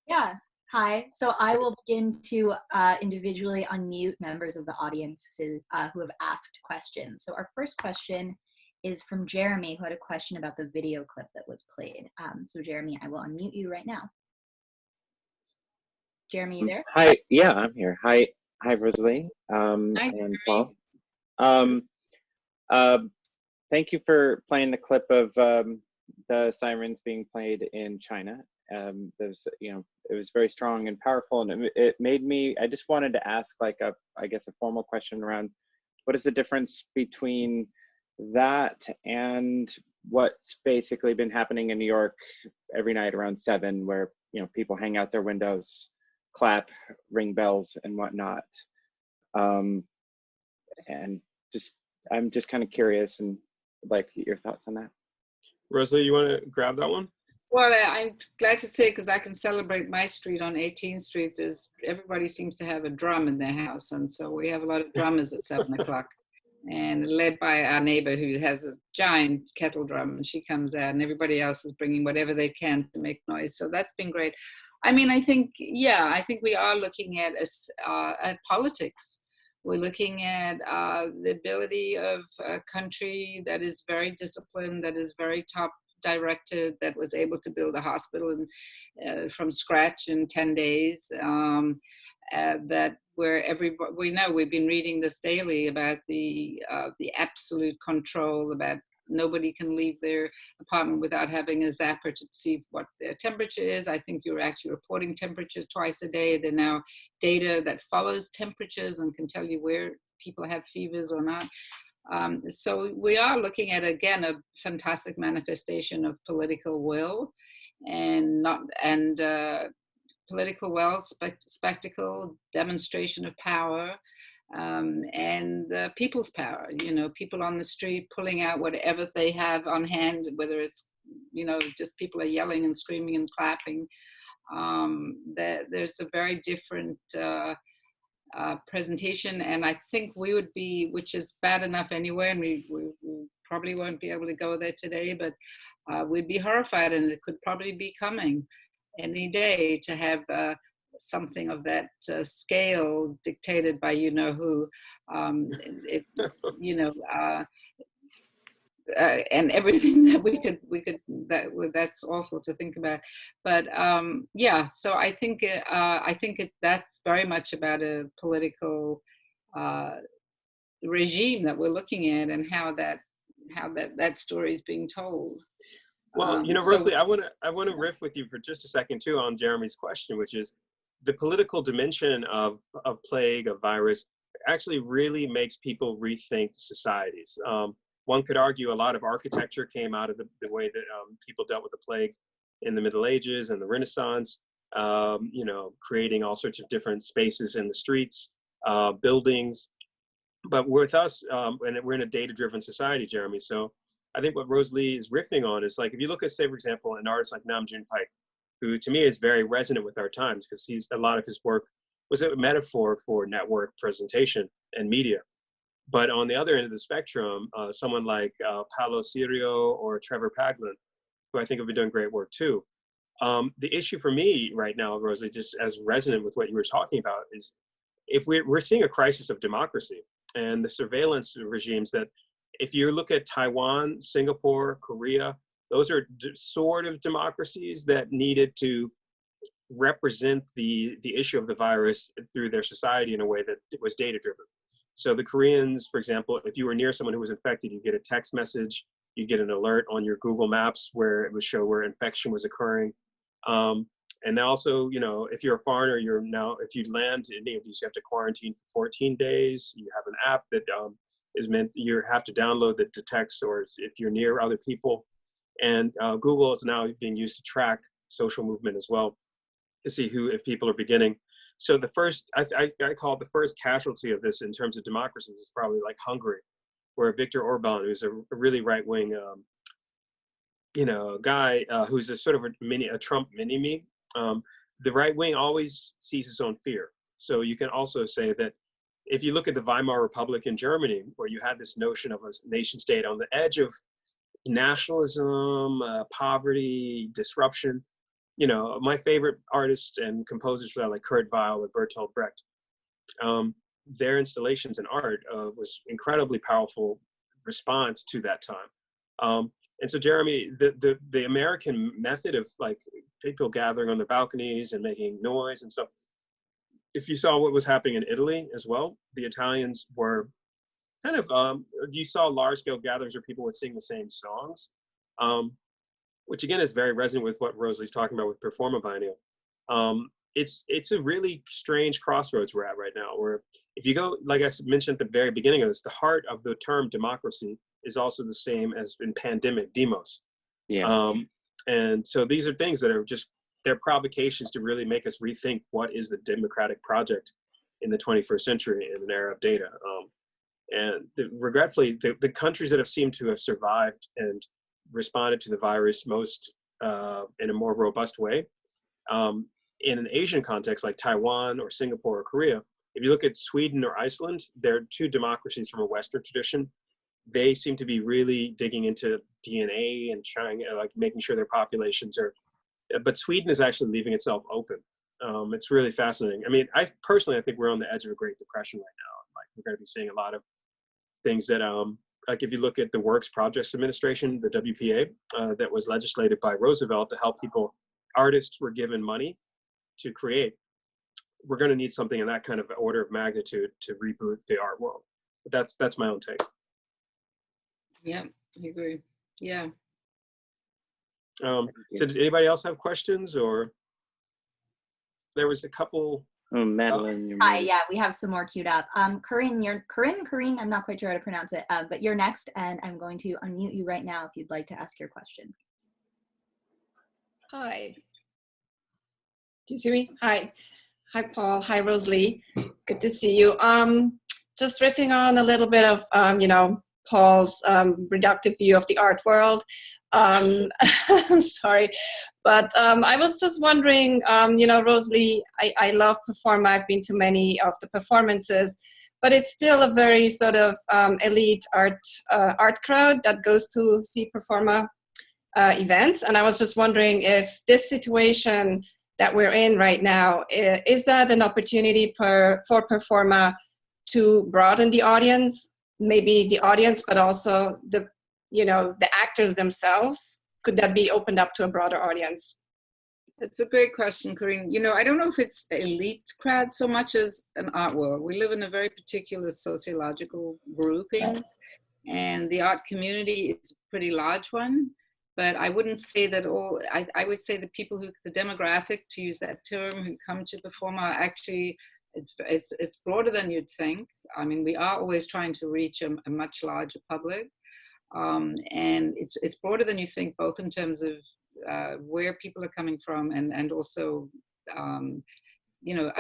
Yeah. Hi. So I will begin to individually unmute members of the audience who have asked questions. So our first question is from Jeremy, who had a question about the video clip that was played. So Jeremy, I will unmute you right now. Jeremy, you there? Hi. Yeah, I'm here. Hi, RoseLee Hi, and Jeremy. Paul. Thank you for playing the clip of the sirens being played in China. There's, you know, it was very strong and powerful, and it made me. I just wanted to ask, like, I guess, a formal question around what is the difference between that and what's basically been happening in New York every night around 7, where, you know, people hang out their windows, clap, ring bells, and whatnot. And I'm just kind of curious and like your thoughts on that. RoseLee, you want to grab that one? Well, I'm glad to say, because I can celebrate my street on 18th Street. Everybody seems to have a drum in their house, and so we have a lot of drummers at 7 o'clock, and led by our neighbor who has a giant kettle drum, and she comes out, and everybody else is bringing whatever they can to make noise. So that's been great. I mean, I think we are looking at politics. We're looking at the ability of a country that is very disciplined, that is very top directed, that was able to build a hospital from scratch in 10 days, that where everybody, we know, we've been reading this daily about the absolute control, about nobody can leave their apartment without having a zapper to see what their temperature is. I think you're actually reporting temperature twice a day. There are now data that follows temperatures and can tell you where people have fevers or not. So we are looking at, again, a fantastic manifestation of political will and political will, spectacle, demonstration of power, and people's power, you know, people on the street pulling out whatever they have on hand, whether it's, you know, just people are yelling and screaming and clapping. There's a very different presentation, and I think we would be, which is bad enough anyway, and we probably won't be able to go there today, but we'd be horrified, and it could probably be coming any day to have something of that scale dictated by you know who, you know, and everything that we could that's awful to think about, but yeah. So I think that's very much about a political regime that we're looking at, and how that story is being told. Well, you know, RoseLee, I want to riff with you for just a second too on Jeremy's question, which is the political dimension of plague, of virus, actually really makes people rethink societies. One could argue a lot of architecture came out of the way that people dealt with the plague in the Middle Ages and the Renaissance, you know, creating all sorts of different spaces in the streets, buildings. But with us, and we're in a data-driven society, Jeremy, so I think what RoseLee is riffing on is, like, if you look at, say, for example, an artist like Nam June Paik, who to me is very resonant with our times, because a lot of his work was a metaphor for network presentation and media. But on the other end of the spectrum, someone like Paolo Sirio or Trevor Paglen, who I think have been doing great work too. The issue for me right now, RoseLee, just as resonant with what you were talking about, is if we're seeing a crisis of democracy and the surveillance regimes that, if you look at Taiwan, Singapore, Korea, those are sort of democracies that needed to represent the issue of the virus through their society in a way that was data-driven. So the Koreans, for example, if you were near someone who was infected, you get a text message, you get an alert on your Google Maps where it would show where infection was occurring. And also, you know, if you're a foreigner, if you land in any of these, you have to quarantine for 14 days. You have an app that is meant you have to download the text, or if you're near other people. And Google is now being used to track social movement as well, to see if people are beginning. So the first, I call it the first casualty of this in terms of democracies is probably like Hungary, where Viktor Orban, who's a really right-wing, guy who's a sort of a Trump mini-me. The right wing always sees its own fear. So you can also say that if you look at the Weimar Republic in Germany, where you had this notion of a nation state on the edge of nationalism, poverty, disruption, my favorite artists and composers for that, like Kurt Weill or Bertolt Brecht, their installations in art was incredibly powerful response to that time. And so, Jeremy, the American method of like people gathering on the balconies and making noise and stuff, if you saw what was happening in Italy as well, the Italians were kind of, you saw large scale gatherings where people would sing the same songs, which again is very resonant with what RoseLee's talking about with Performa Biennial. It's a really strange crossroads we're at right now, where if you go, like I mentioned at the very beginning of this, the heart of the term democracy is also the same as in pandemic, demos. Yeah. And so these are things that are just, they're provocations to really make us rethink what is the democratic project in the 21st century in an era of data. And regretfully, the countries that have seemed to have survived and responded to the virus most in a more robust way, in an Asian context like Taiwan or Singapore or Korea, if you look at Sweden or Iceland, they're two democracies from a Western tradition. They seem to be really digging into DNA and trying, like making sure their populations are, but Sweden is actually leaving itself open. It's really fascinating. I mean, I think we're on the edge of a Great Depression right now. Like we're going to be seeing a lot of things that, like if you look at the Works Projects Administration, the WPA, that was legislated by Roosevelt to help people, artists were given money to create. We're going to need something in that kind of order of magnitude to reboot the art world. But that's my own take. Yeah, I agree. Yeah. So did anybody else have questions, or there was a couple? Oh, Madeline. Hi, yeah, we have some more queued up. Corinne, I'm not quite sure how to pronounce it, but you're next, and I'm going to unmute you right now if you'd like to ask your question. Hi. Do you see me? Hi. Hi, Paul. Hi, RoseLee. Good to see you. Just riffing on a little bit of, Paul's reductive view of the art world. I'm sorry, but I was just wondering, RoseLee, I love Performa. I've been to many of the performances, but it's still a very sort of elite art crowd that goes to see Performa events. And I was just wondering if this situation that we're in right now, is that an opportunity for Performa to broaden the audience? Maybe the audience, but also the actors themselves? Could that be opened up to a broader audience? That's a great question, Corinne. I don't know if it's elite crowd so much as an art world. We live in a very particular sociological groupings, and the art community is a pretty large one. But I wouldn't say that I would say the people the demographic, to use that term, who come to Performa are actually, it's broader than you'd think. I mean, we are always trying to reach a much larger public. And it's broader than you think, both in terms of where people are coming from and also, I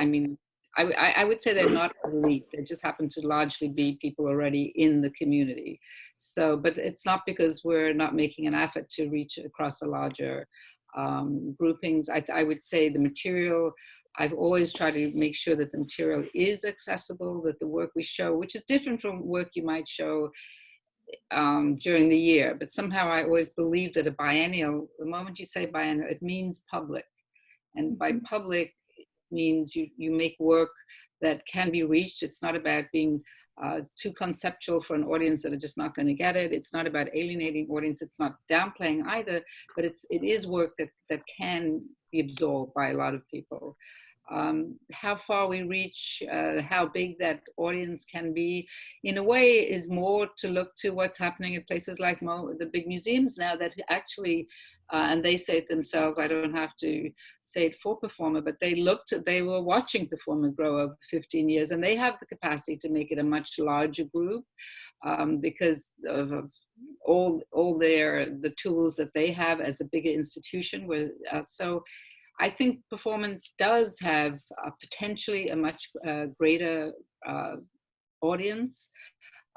mean, I would say they're not elite. They just happen to largely be people already in the community. So, but it's not because we're not making an effort to reach across a larger groupings. I would say the material, I've always tried to make sure that the material is accessible, that the work we show, which is different from work you might show during the year, but somehow I always believe that a biennial, the moment you say biennial, it means public. And by public, it means you make work that can be reached. It's not about being too conceptual for an audience that are just not going to get it. It's not about alienating audience. It's not downplaying either, but it is work that can be absorbed by a lot of people. How far we reach, how big that audience can be, in a way, is more to look to what's happening at places like the big museums now that actually And they say it themselves, I don't have to say it for Performa, but they were watching Performa grow over 15 years, and they have the capacity to make it a much larger group because of all the tools that they have as a bigger institution. So I think performance does have potentially a much greater audience.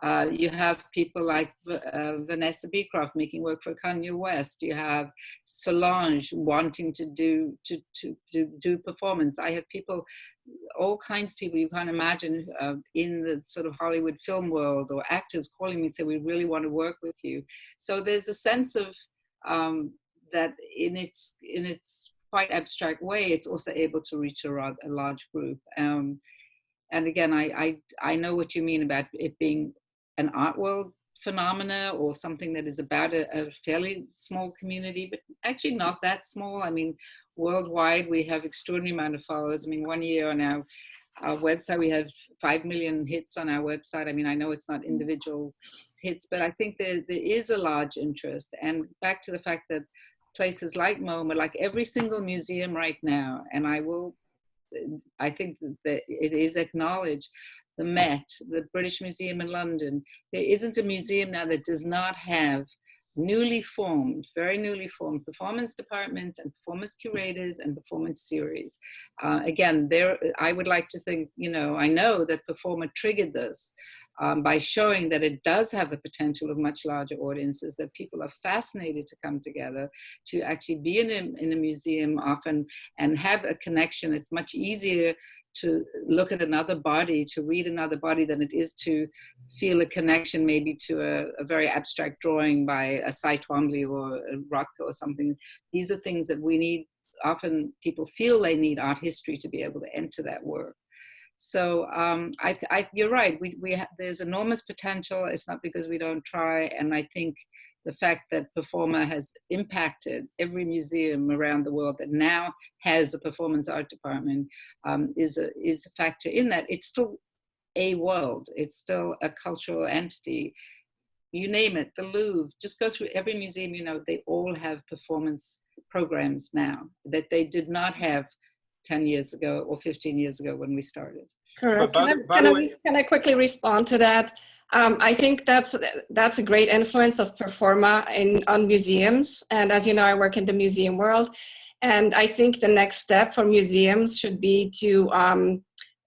You have people like Vanessa Beecroft making work for Kanye West. You have Solange wanting to do performance. I have people, all kinds of people you can't imagine in the sort of Hollywood film world, or actors calling me and say, we really want to work with you. So there's a sense of that in its quite abstract way, it's also able to reach a large group. And again, I know what you mean about it being an art world phenomena or something that is about a fairly small community, but actually not that small. I mean, worldwide, we have extraordinary amount of followers. I mean, one year on our website, we have 5 million hits on our website. I mean, I know it's not individual hits, but I think there is a large interest. And back to the fact that places like MoMA, like every single museum right now, and I think that it is acknowledged, the Met, the British Museum in London, there isn't a museum now that does not have very newly formed performance departments and performance curators and performance series. Again, I would like to think, I know that Performa triggered this by showing that it does have the potential of much larger audiences, that people are fascinated to come together, to actually be in a museum often and have a connection. It's much easier to look at another body, to read another body, than it is to feel a connection maybe to a very abstract drawing by a Cy Twombly or a Rothko or something. These are things that we need. Often people feel they need art history to be able to enter that work. So you're right, there's enormous potential. It's not because we don't try. And I think the fact that Performa has impacted every museum around the world that now has a performance art department is a factor in that. It's still a world. It's still a cultural entity. You name it, the Louvre, just go through every museum, they all have performance programs now that they did not have 10 years ago or 15 years ago when we started. Correct. Can I quickly respond to that? I think that's a great influence of Performa on museums. And as you know, I work in the museum world. And I think the next step for museums should be to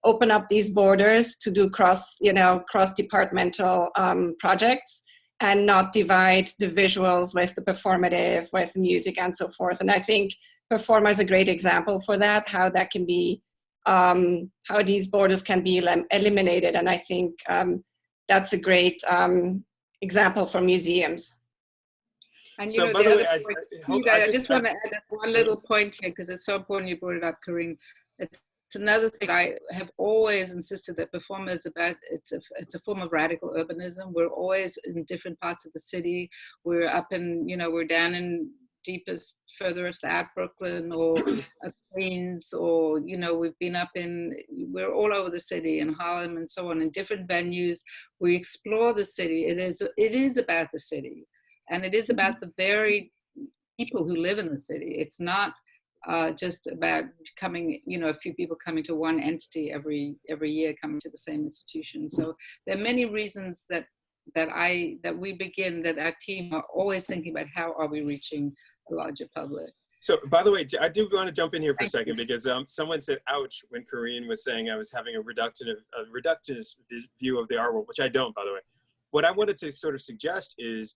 open up these borders to do cross-departmental projects, and not divide the visuals with the performative, with music and so forth. And I think Performa is a great example for that, how that can be, how these borders can be eliminated. And I think that's a great example for musems. And so, by the way, I just want to add one little point here, because it's so important you brought it up, Corinne. It's another thing I have always insisted that Performa is about. It's a form of radical urbanism. We're always in different parts of the city. We're up in, we're down in deepest, furthest out Brooklyn or Queens, or we've been we're all over the city, in Harlem and so on, in different venues. We explore the city. It is about the city, and it is about the very people who live in the city. It's not just about coming, a few people coming to one entity every year, coming to the same institution. So there are many reasons that our team are always thinking about how are we reaching a larger public. So, by the way, I do want to jump in here for a second, because someone said "ouch" when Corinne was saying I was having a reductionist view of the art world, which I don't, by the way. What I wanted to sort of suggest is,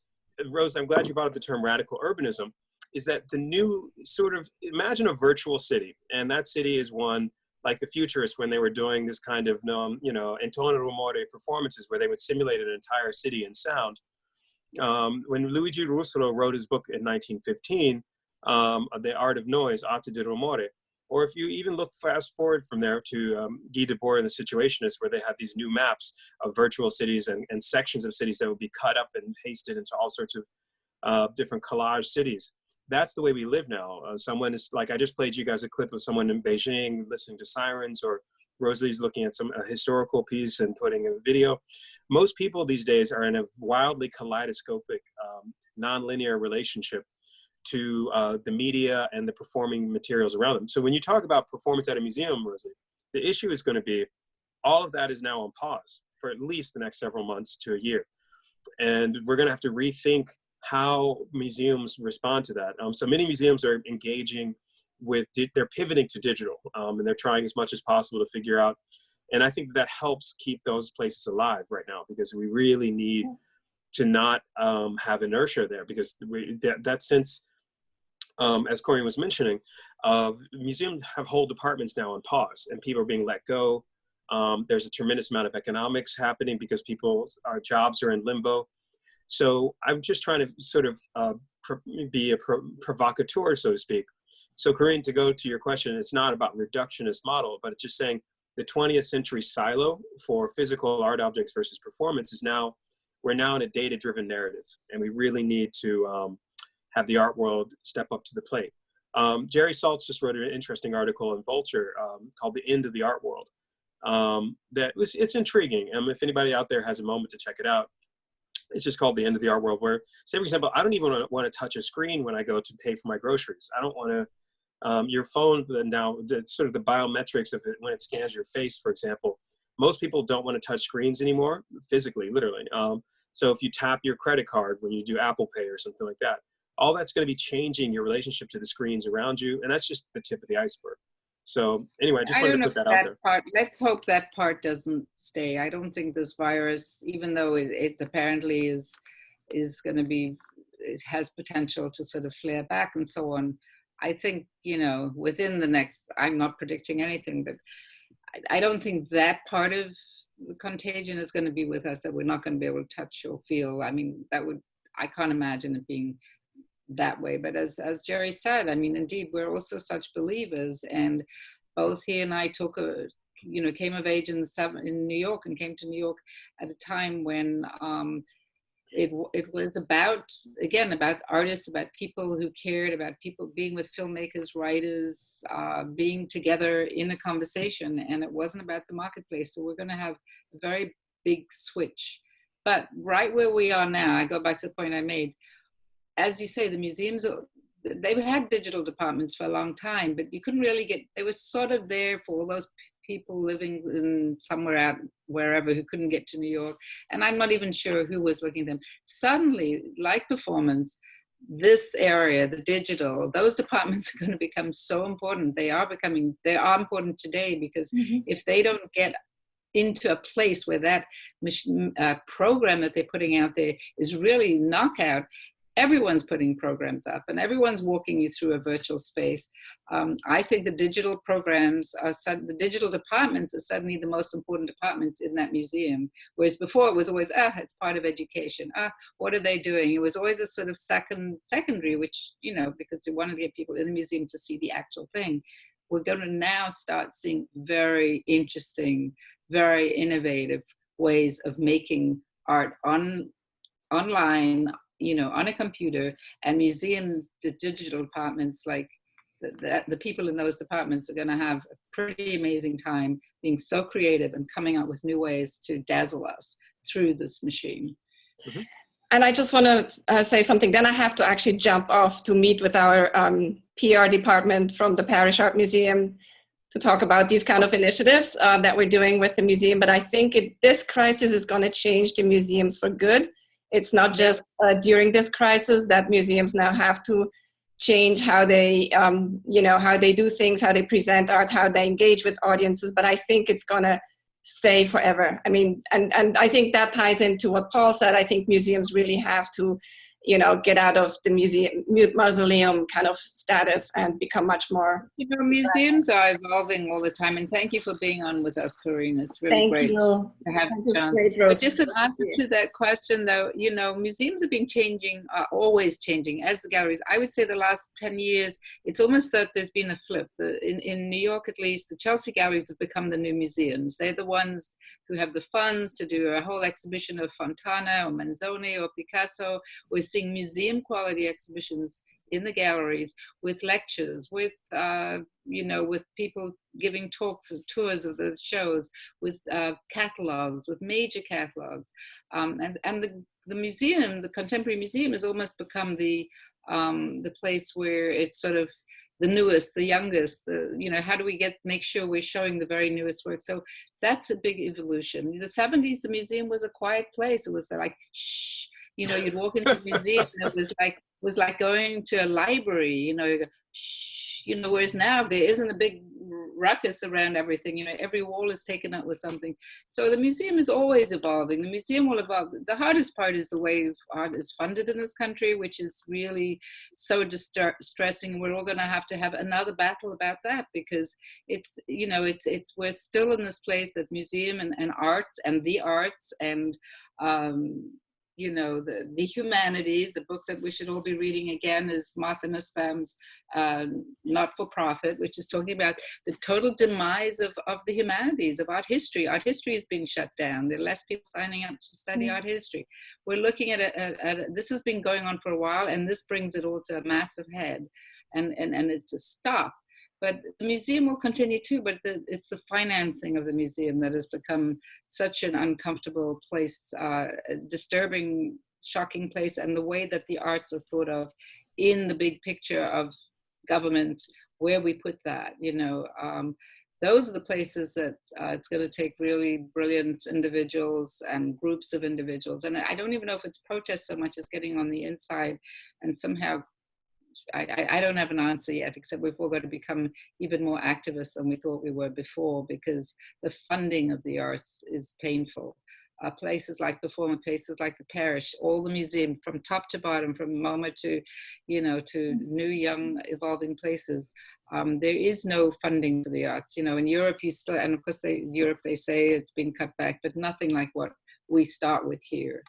Rose, I'm glad you brought up the term radical urbanism, is that the new sort of, imagine a virtual city, and that city is one like the Futurists when they were doing this kind of, intono rumore performances where they would simulate an entire city in sound. When Luigi Russolo wrote his book in 1915, The Art of Noise, Arte di Rumore, or if you even look fast forward from there to Guy Debord and the Situationists, where they had these new maps of virtual cities and sections of cities that would be cut up and pasted into all sorts of different collage cities. That's the way we live now. Someone is like, I just played you guys a clip of someone in Beijing listening to sirens, or RoseLee's looking at a historical piece and putting a video. Most people these days are in a wildly kaleidoscopic, nonlinear relationship to the media and the performing materials around them. So when you talk about performance at a museum, RoseLee, the issue is going to be all of that is now on pause for at least the next several months to a year. And we're going to have to rethink how museums respond to that. So many museums are engaging with, they're pivoting to digital, and they're trying as much as possible to figure out. And I think that helps keep those places alive right now, because we really need to not have inertia there, because that sense, as Corey was mentioning, museums have whole departments now on pause and people are being let go. There's a tremendous amount of economics happening because our jobs are in limbo. So I'm just trying to sort of be a provocateur, so to speak. So Corinne, to go to your question, it's not about reductionist model, but it's just saying the 20th century silo for physical art objects versus performance is now, we're now in a data-driven narrative, and we really need to have the art world step up to the plate. Jerry Saltz just wrote an interesting article in Vulture called The End of the Art World. It's intriguing. If anybody out there has a moment to check it out, it's just called The End of the Art World, where, say for example, I don't even want to touch a screen when I go to pay for my groceries. I don't want to, your phone now, sort of the biometrics of it, when it scans your face, for example, most people don't want to touch screens anymore, physically, literally. So if you tap your credit card when you do Apple Pay or something like that, all that's going to be changing your relationship to the screens around you. And that's just the tip of the iceberg. So anyway, I just wanted to put that out there. Let's hope that part doesn't stay. I don't think this virus, even though it apparently is going to be, it has potential to sort of flare back and so on. I think, within the next, I'm not predicting anything, but I don't think that part of the contagion is going to be with us, that we're not going to be able to touch or feel. I mean, I can't imagine it being that way. But as Jerry said, I mean, indeed, we're also such believers, and both he and I came of age in New York, and came to New York at a time when it was about artists, about people who cared, about people being with filmmakers, writers, being together in a conversation, and it wasn't about the marketplace. So we're going to have a very big switch. But right where we are now, I go back to the point I made. As you say, the museums, they've had digital departments for a long time, but you couldn't really they were sort of there for all those people living in somewhere out, wherever, who couldn't get to New York. And I'm not even sure who was looking at them. Suddenly, like performance, this area, the digital, those departments are going to become so important. They are important today, because if they don't get into a place where that program that they're putting out there is really knockout, everyone's putting programs up and everyone's walking you through a virtual space. I think the digital programs the digital departments are suddenly the most important departments in that museum. Whereas before it was always, it's part of education. What are they doing? It was always a sort of secondary, which, because they wanted to get people in the museum to see the actual thing. We're going to now start seeing very interesting, very innovative ways of making art online, on a computer, and museums, the digital departments, like the people in those departments are going to have a pretty amazing time being so creative and coming up with new ways to dazzle us through this machine. Mm-hmm. And I just want to say something. Then I have to actually jump off to meet with our PR department from the Parish Art Museum to talk about these kind of initiatives that we're doing with the museum. But I think this crisis is going to change the museums for good. It's not just during this crisis that museums now have to change how they, how they do things, how they present art, how they engage with audiences. But I think it's going to stay forever. I mean, and I think that ties into what Paul said. I think museums really have to, get out of the mausoleum kind of status and become much more. Museums are evolving all the time, and thank you for being on with us, Corinne. It's really great to have you on. But just an answer to that question, though, museums are are always changing, as the galleries. I would say the last 10 years, it's almost that there's been a flip. In New York, at least, the Chelsea galleries have become the new museums. They're the ones who have the funds to do a whole exhibition of Fontana or Manzoni or Picasso. We're seeing museum quality exhibitions in the galleries, with lectures, with with people giving talks or tours of the shows, with catalogs, with major catalogs, and the museum, the Contemporary Museum, has almost become the the place where it's sort of the newest, the youngest, how do we make sure we're showing the very newest work? So that's a big evolution. In the 70s, the museum was a quiet place. It was like, shh, you'd walk into the museum and it was like going to a library, you go, shh, whereas now there isn't a big ruckus around everything, every wall is taken up with something. So the museum is always evolving. The museum will evolve. The hardest part is the way art is funded in this country, which is really so distressing. We're all going to have another battle about that, because we're still in this place that museum and art and the arts and the humanities. A book that we should all be reading again is Martha Nussbaum's Not for Profit, which is talking about the total demise of the humanities, of art history. Art history is being shut down. There are less people signing up to study art history. We're looking at this has been going on for a while, and this brings it all to a massive head, and it's a stop. But the museum will continue too, but it's the financing of the museum that has become such an uncomfortable place, disturbing, shocking place, and the way that the arts are thought of in the big picture of government, where we put that, those are the places that it's going to take really brilliant individuals and groups of individuals. And I don't even know if it's protest so much as getting on the inside and somehow, I don't have an answer yet, except we've all got to become even more activists than we thought we were before, because the funding of the arts is painful. Places like Performa, places like the Parish, all the museum from top to bottom, from MoMA to, to new, young, evolving places. There is no funding for the arts. In Europe, and of course, Europe, they say it's been cut back, but nothing like what we start with here.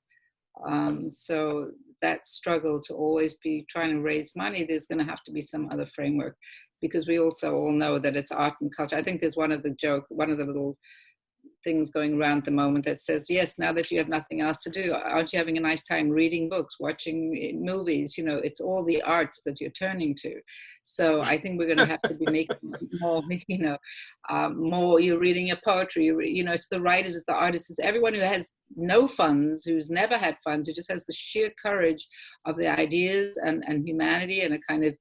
So that struggle to always be trying to raise money, there's going to have to be some other framework, because we also all know that it's art and culture. I think there's one of the little things going around at the moment that says, yes, now that you have nothing else to do, aren't you having a nice time reading books, watching movies? It's all the arts that you're turning to. So I think we're going to have to be making more, more, you're reading your poetry, it's the writers, it's the artists, it's everyone who has no funds, who's never had funds, who just has the sheer courage of the ideas and humanity and a kind of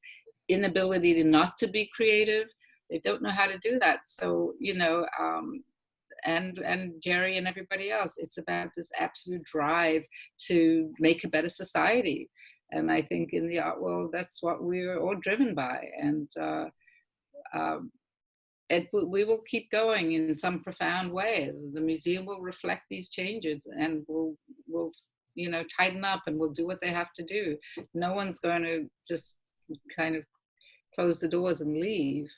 inability not to be creative. They don't know how to do that. So, and Jerry and everybody else, it's about this absolute drive to make a better society. And I think in the art world, that's what we're all driven by. And we will keep going in some profound way. The museum will reflect these changes, and we'll tighten up, and we'll do what they have to do. No one's going to just kind of close the doors and leave.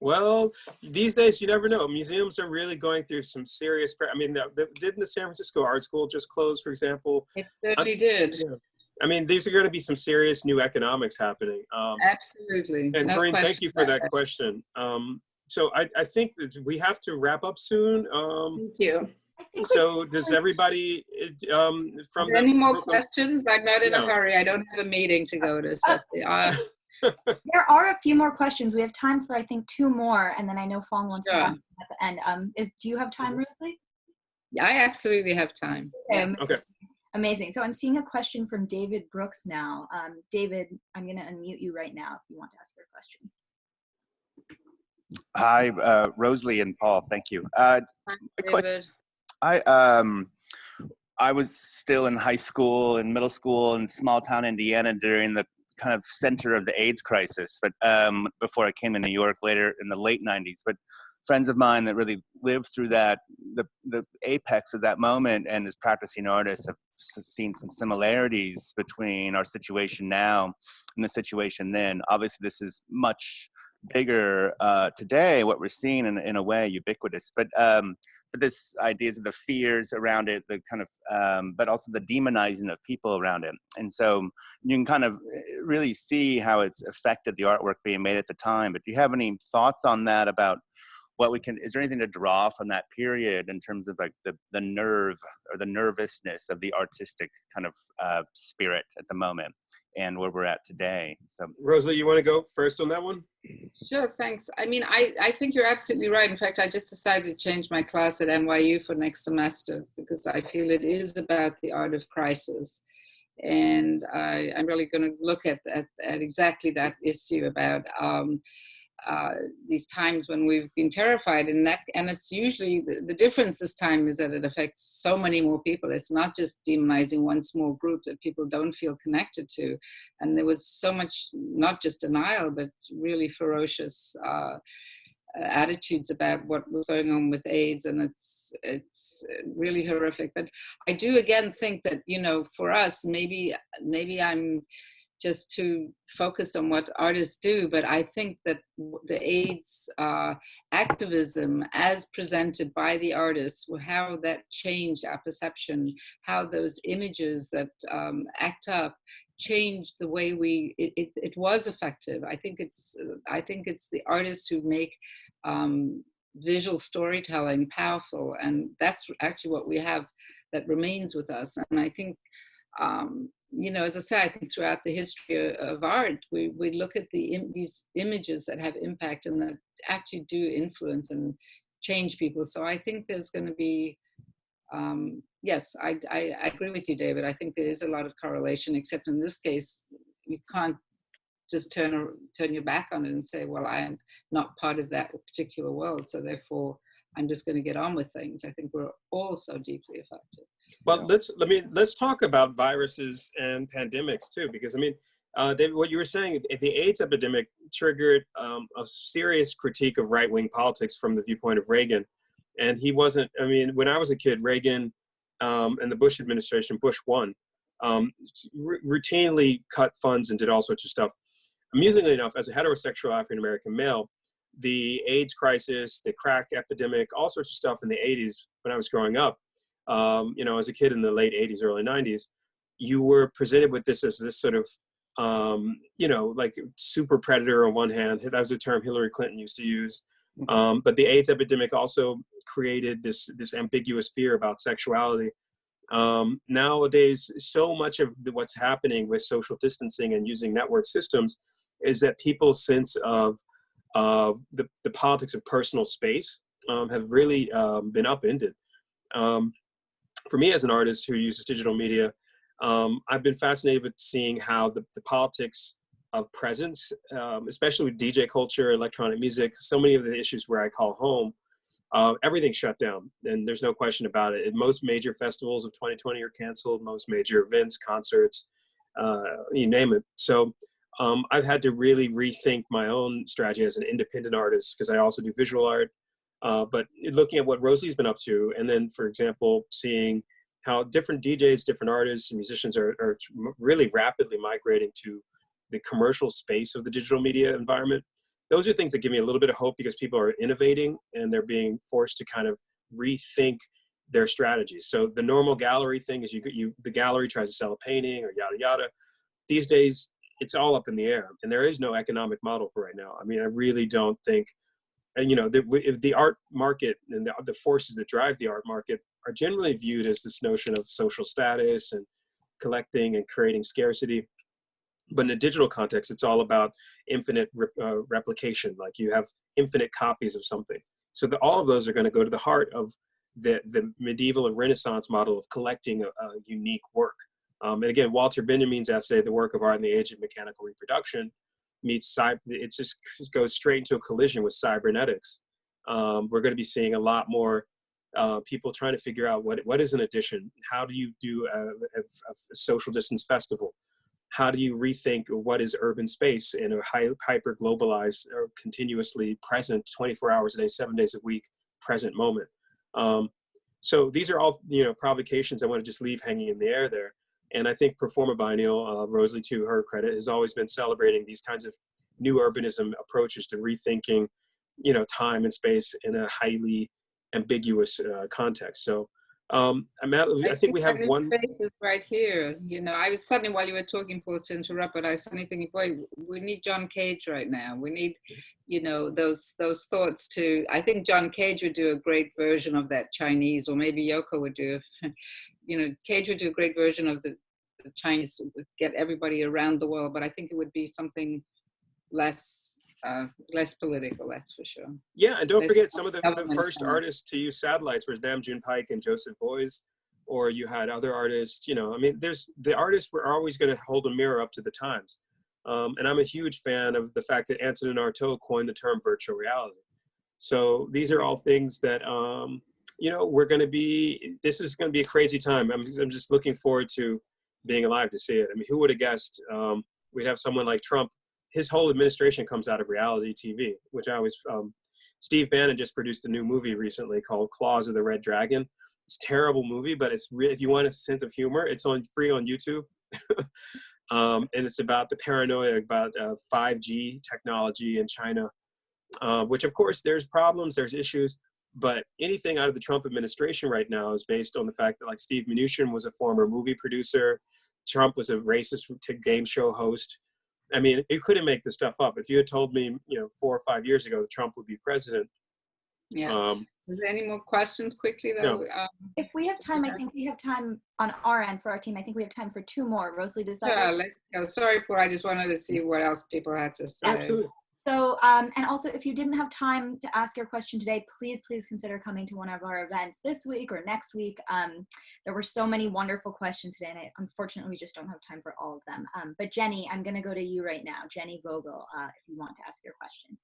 Well, these days, you never know. Museums are really going through some serious, didn't the San Francisco Art School just close, for example? It certainly did. Yeah. These are going to be some serious new economics happening. Absolutely. And no Corinne, thank you for that question. So I think that we have to wrap up soon. Thank you. So does everybody from any more questions? I'm not in a hurry. I don't have a meeting to go to. So there are a few more questions. We have time for, I think, 2 more, and then I know Fong wants to ask at the end. Do you have time, RoseLee? Yeah, I absolutely have time. Yes. Okay. Amazing. So I'm seeing a question from David Brooks now. David, I'm going to unmute you right now if you want to ask your question. Hi, RoseLee and Paul. Thank you. Hi, David. I was still in high school and middle school in small town Indiana during the kind of center of the AIDS crisis, but before I came to New York later in the late 90s. But friends of mine that really lived through that, the apex of that moment, and as practicing artists have seen some similarities between our situation now and the situation then. Obviously, this is much bigger today, what we're seeing in a way ubiquitous, but this ideas of the fears around it, the kind of but also the demonizing of people around it. And so you can kind of really see how it's affected the artwork being made at the time. But do you have any thoughts on that, about what we can, is there anything to draw from that period in terms of like the nerve or the nervousness of the artistic kind of spirit at the moment and where we're at today? So RoseLee, you want to go first on that one? Sure, thanks. I think you're absolutely right. In fact, I just decided to change my class at NYU for next semester, because I feel it is about the art of crisis. And I'm really going to look at exactly that issue about these times when we've been terrified, and it's usually the difference this time is that it affects so many more people. It's not just demonizing one small group that people don't feel connected to, and there was so much, not just denial, but really ferocious attitudes about what was going on with AIDS, and it's really horrific. But I do again think that, you know, for us, maybe I'm just too focused on what artists do, but I think that the AIDS activism as presented by the artists, how that changed our perception, how those images that act up changed the way it was effective. I think it's the artists who make visual storytelling powerful, and that's actually what we have that remains with us. And I think you know, as I say, I think throughout the history of art, we look at these images that have impact and that actually do influence and change people. So I think there's going to be, yes, I agree with you, David. I think there is a lot of correlation, except in this case, you can't just turn your back on it and say, well, I am not part of that particular world, so therefore I'm just going to get on with things. I think we're all so deeply affected. Well, let's talk about viruses and pandemics too, because I mean, David, what you were saying, the AIDS epidemic triggered a serious critique of right-wing politics from the viewpoint of Reagan, and he wasn't. I mean, when I was a kid, Reagan and the Bush administration, Bush 1, routinely cut funds and did all sorts of stuff. Amusingly enough, as a heterosexual African-American male, the AIDS crisis, the crack epidemic, all sorts of stuff in the 80s when I was growing up, you know, as a kid in the late 80s, early 90s, you were presented with this as this sort of, you know, like super predator on one hand. That was a term Hillary Clinton used to use. But the AIDS epidemic also created this ambiguous fear about sexuality. Nowadays, so much of what's happening with social distancing and using network systems is that people's sense of the politics of personal space have really been upended. For me as an artist who uses digital media, I've been fascinated with seeing how the politics of presence, especially with DJ culture, electronic music, so many of the issues where I call home, everything's shut down, and there's no question about it. Most major festivals of 2020 are canceled, most major events, concerts, you name it. So I've had to really rethink my own strategy as an independent artist, because I also do visual art. But looking at what RoseLee's been up to, and then, for example, seeing how different DJs, different artists and musicians are really rapidly migrating to the commercial space of the digital media environment. Those are things that give me a little bit of hope, because people are innovating and they're being forced to kind of rethink their strategies. So the normal gallery thing is the gallery tries to sell a painting or yada, yada. These days, it's all up in the air, and there is no economic model for right now. I mean, I really don't think. And, you know, the art market and the forces that drive the art market are generally viewed as this notion of social status and collecting and creating scarcity. But in a digital context, it's all about infinite replication. Like you have infinite copies of something. So all of those are going to go to the heart of the medieval and Renaissance model of collecting a unique work. And again, Walter Benjamin's essay, The Work of Art in the Age of Mechanical Reproduction, meets it just goes straight into a collision with cybernetics. We're going to be seeing a lot more people trying to figure out what is an edition. How do you do a social distance festival? How do you rethink what is urban space in a hyper globalized or continuously present 24 hours a day, 7 days a week present moment? So these are all, you know, provocations I want to just leave hanging in the air there. And I think Performa Biennial, RoseLee, to her credit, has always been celebrating these kinds of new urbanism approaches to rethinking, you know, time and space in a highly ambiguous context. So I think we have one. Space is right here. You know, I was suddenly, while you were talking, Paul, to interrupt, but I was suddenly thinking, boy, we need John Cage right now. We need, you know, those thoughts to. I think John Cage would do a great version of that Chinese, or maybe Yoko would do. You know, Cage would do a great version of the Chinese, get everybody around the world, but I think it would be something less political, that's for sure. Yeah, and don't forget some of the first artists to use satellites were Nam June Paik and Joseph Beuys. or you had other artists, you know, I mean, the artists were always going to hold a mirror up to the times. And I'm a huge fan of the fact that Antonin Artaud coined the term virtual reality. So these are all things that, you know, this is going to be a crazy time. I'm just looking forward to being alive to see it. I mean, who would have guessed we'd have someone like Trump? His whole administration comes out of reality TV, which I always, Steve Bannon just produced a new movie recently called Claws of the Red Dragon. It's a terrible movie, but it's if you want a sense of humor, it's free on YouTube. And it's about the paranoia about 5G technology in China, which of course there's problems, there's issues, but anything out of the Trump administration right now is based on the fact that, like, Steve Mnuchin was a former movie producer. Trump was a racist game show host. I mean, you couldn't make this stuff up. If you had told me, you know, 4 or 5 years ago that Trump would be president. Yeah. Is there any more questions quickly though? No. If we have time, I think we have time on our end for our team. I think we have time for 2 more. RoseLee, does that Yeah, work? let's go. Sorry, Paul, I just wanted to see what else people had to say. Absolutely. So, and also, if you didn't have time to ask your question today, please consider coming to one of our events this week or next week. There were so many wonderful questions today, and unfortunately, we just don't have time for all of them. But Jenny, I'm going to go to you right now. Jenny Vogel, if you want to ask your question.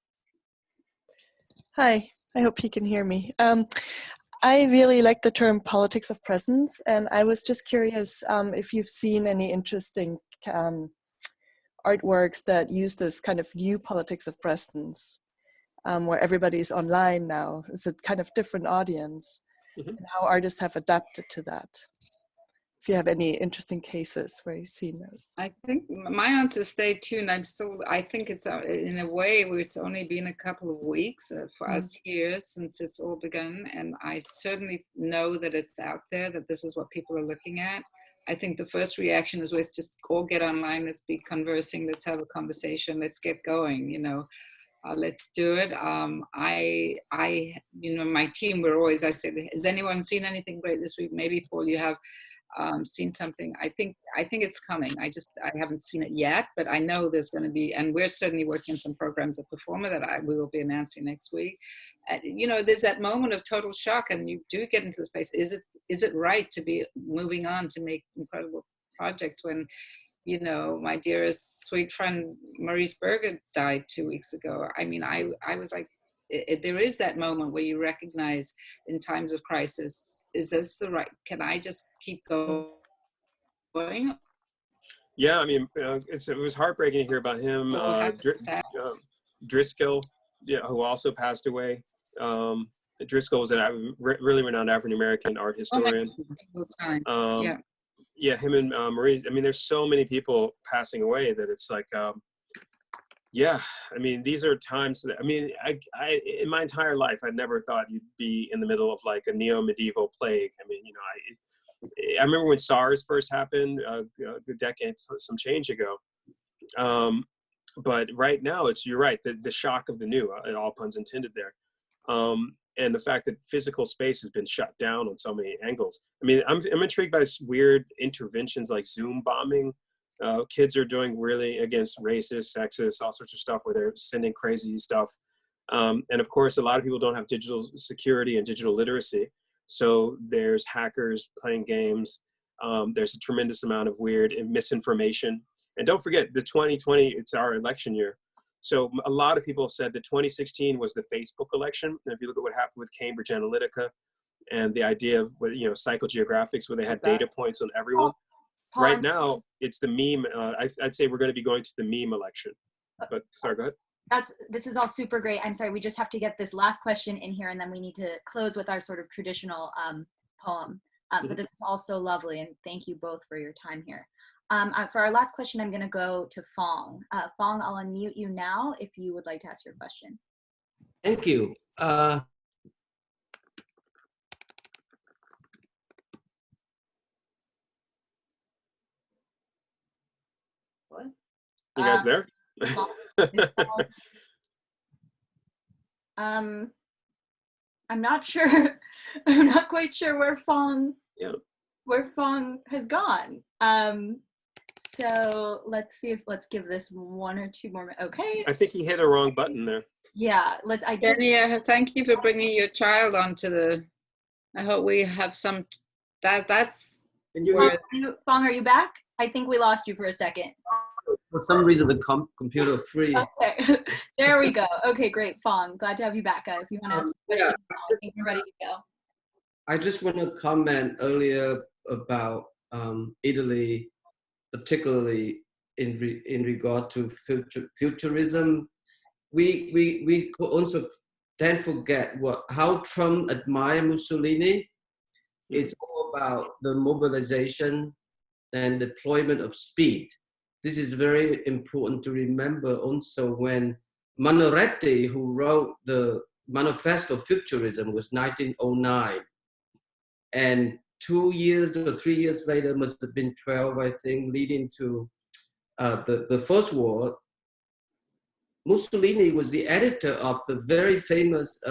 Hi, I hope you can hear me. I really like the term politics of presence, and I was just curious if you've seen any interesting artworks that use this kind of new politics of presence, where everybody's online now. It's a kind of different audience, and how artists have adapted to that. If you have any interesting cases where you've seen those. I think my answer is stay tuned. I think it's in a way where it's only been a couple of weeks for us here since it's all begun. And I certainly know that it's out there, that this is what people are looking at. I think the first reaction is, let's just all get online, let's be conversing, let's have a conversation, let's get going, you know. Let's do it. You know, my team, I said, has anyone seen anything great this week? Maybe Paul, you have seen something. I think it's coming. I haven't seen it yet, but I know there's going to be, and we're certainly working on some programs at Performa that we will be announcing next week. You know, there's that moment of total shock, and you do get into the space. Is it right to be moving on to make incredible projects when, you know, my dearest sweet friend Maurice Berger died 2 weeks ago? I mean, I was like, there is that moment where you recognize in times of crisis, is this the right, can I just keep going? Yeah, I mean, it was heartbreaking to hear about him. Driscoll, yeah, who also passed away. Driscoll was a really renowned African-American art historian. Yeah, him and Maurice. I mean, there's so many people passing away that it's like, yeah, I mean, these are times that, I mean, I in my entire life, I never thought you'd be in the middle of like a neo-medieval plague. I mean, you know, I remember when SARS first happened a decade, some change ago. But right now, you're right, the shock of the new, all puns intended there. And the fact that physical space has been shut down on so many angles. I mean, I'm intrigued by weird interventions like Zoom bombing. Kids are doing really against racist, sexist, all sorts of stuff where they're sending crazy stuff. And of course, a lot of people don't have digital security and digital literacy. So there's hackers playing games. There's a tremendous amount of weird misinformation. And don't forget, the 2020, it's our election year. So a lot of people have said that 2016 was the Facebook election. And if you look at what happened with Cambridge Analytica and the idea of, you know, psychogeographics, where they had data points on everyone. Right now, it's the meme. I'd say we're going to be going to the meme election. But sorry, go ahead. This is all super great. I'm sorry, we just have to get this last question in here, and then we need to close with our sort of traditional poem. But this is also lovely, and thank you both for your time here. For our last question, I'm going to go to Fong. Fong, I'll unmute you now if you would like to ask your question. Thank you. What? You guys there? I'm not sure. I'm not quite sure where Fong has gone. So let's give this 1 or 2 more. Okay. I think he hit a wrong button there. Yeah. Jenny, thank you for bringing your child onto the. I hope we have some that's Can you where Fong, are you back? I think we lost you for a second. for some reason the computer freeze? Okay. There we go. Okay, great. Fong, glad to have you back. If you want to ask a question, Yeah, I think we're ready to go. I just want to comment earlier about Italy, particularly in regard to futurism. We also tend to forget how Trump admired Mussolini. It's all about the mobilization and deployment of speed. This is very important to remember also when Manoretti, who wrote the Manifesto of Futurism, was 1909. And 2 years or 3 years later, must have been 12, I think, leading to the First War. Mussolini was the editor of the very famous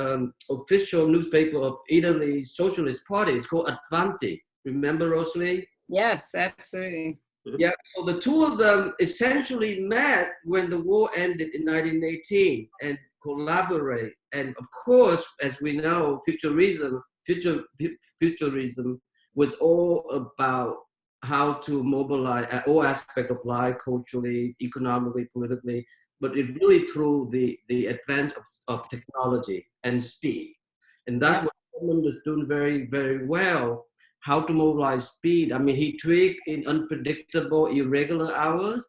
official newspaper of Italy's Socialist Party. It's called Avanti. Remember, RoseLee? yes, absolutely. Yeah, so the two of them essentially met when the war ended in 1918 and collaborate. And of course, as we know, futurism was all about how to mobilize all aspects of life, culturally, economically, politically, but it really through the advance of technology and speed. And that's what Solomon is doing very, very well, how to mobilize speed. I mean, he tweaked in unpredictable, irregular hours,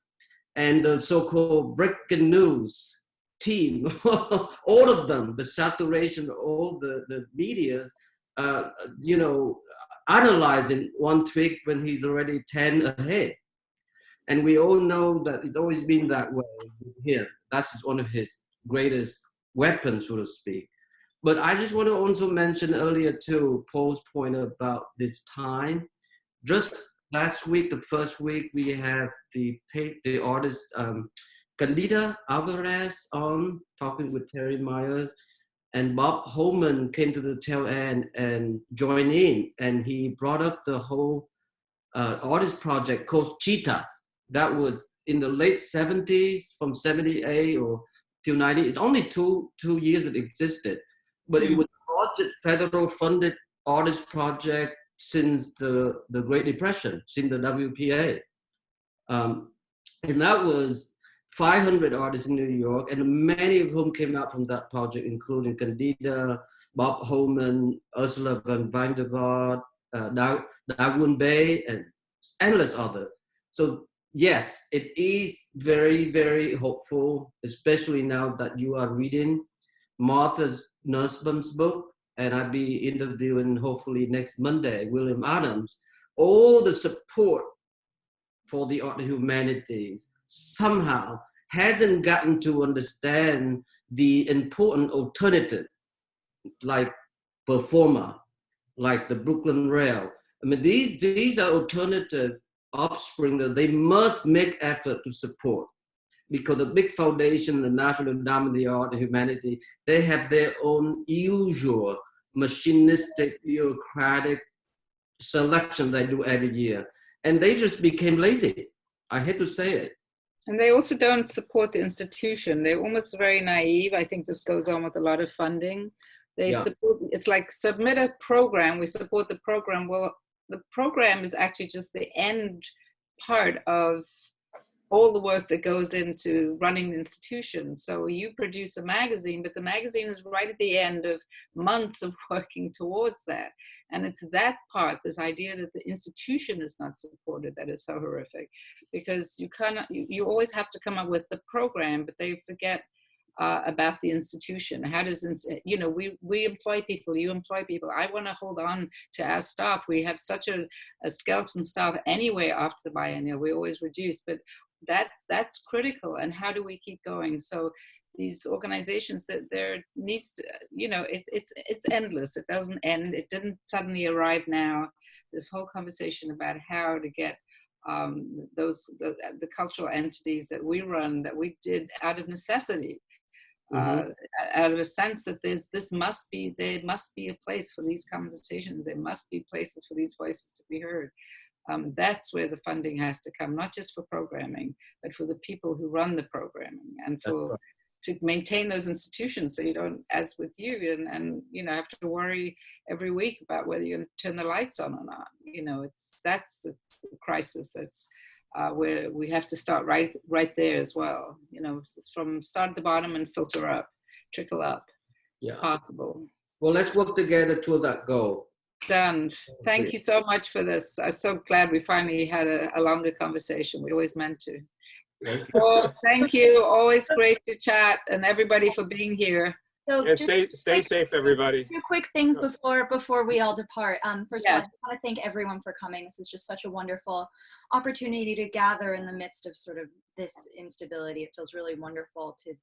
and the so-called breaking news team, all of them, the saturation, all the medias, analyzing one tweak when he's already 10 ahead. And we all know that it's always been that way with him. That's one of his greatest weapons, so to speak. But I just want to also mention earlier too, Paul's point about this time. Just last week, the first week, we have the artist Candida Alvarez on, talking with Terry Myers. And Bob Holman came to the tail end and joined in. And he brought up the whole artist project called Cheetah. That was in the late 70s, from 78 or till 90. It's only two years it existed. But it was a largest federal funded artist project since the Great Depression, since the WPA. And that was 500 artists in New York, and many of whom came out from that project, including Candida, Bob Holman, Ursula van Wijnderwaard, Dawoon Bay, and endless others. So yes, it is very, very hopeful, especially now that you are reading Martha's Nussbaum's book, and I'll be interviewing hopefully next Monday, William Adams. All the support for the art and humanities somehow hasn't gotten to understand the important alternative, like Performa, like the Brooklyn Rail. I mean, these are alternative offspring that they must make effort to support, because the big foundation, the National Endowment of the Art and Humanity, they have their own usual machinistic, bureaucratic selection they do every year. And they just became lazy. I hate to say it. And they also don't support the institution. They're almost very naive. I think this goes on with a lot of funding. They support, it's like submit a program, we support the program. Well, the program is actually just the end part of all the work that goes into running the institution. So you produce a magazine, but the magazine is right at the end of months of working towards that. And it's that part, this idea that the institution is not supported, that is so horrific, because you always have to come up with the program, but they forget about the institution. How does, we employ people, you employ people. I want to hold on to our staff. We have such a skeleton staff anyway after the biennial. We always reduce, but that's critical. And how do we keep going? So these organizations, that there needs to, it's endless. It doesn't end. It didn't suddenly arrive now. This whole conversation about how to get the cultural entities that we run, that we did out of necessity. Out of a sense that there must be a place for these conversations. There must be places for these voices to be heard. That's where the funding has to come, not just for programming, but for the people who run the programming, and to maintain those institutions, so you don't, as with you, and have to worry every week about whether you're going to turn the lights on or not. you know, that's the crisis. That's where we have to start right there as well. You know, from start at the bottom and filter up, trickle up. Yeah. It's possible. Well, let's work together toward that goal. Done. Thank you so much for this. I'm so glad we finally had a longer conversation. We always meant to. Well, thank you. Always great to chat, and everybody for being here. So And stay safe, everybody. Two quick things before we all depart. First of all, I Yes. just want to thank everyone for coming. This is just such a wonderful opportunity to gather in the midst of sort of this instability. It feels really wonderful to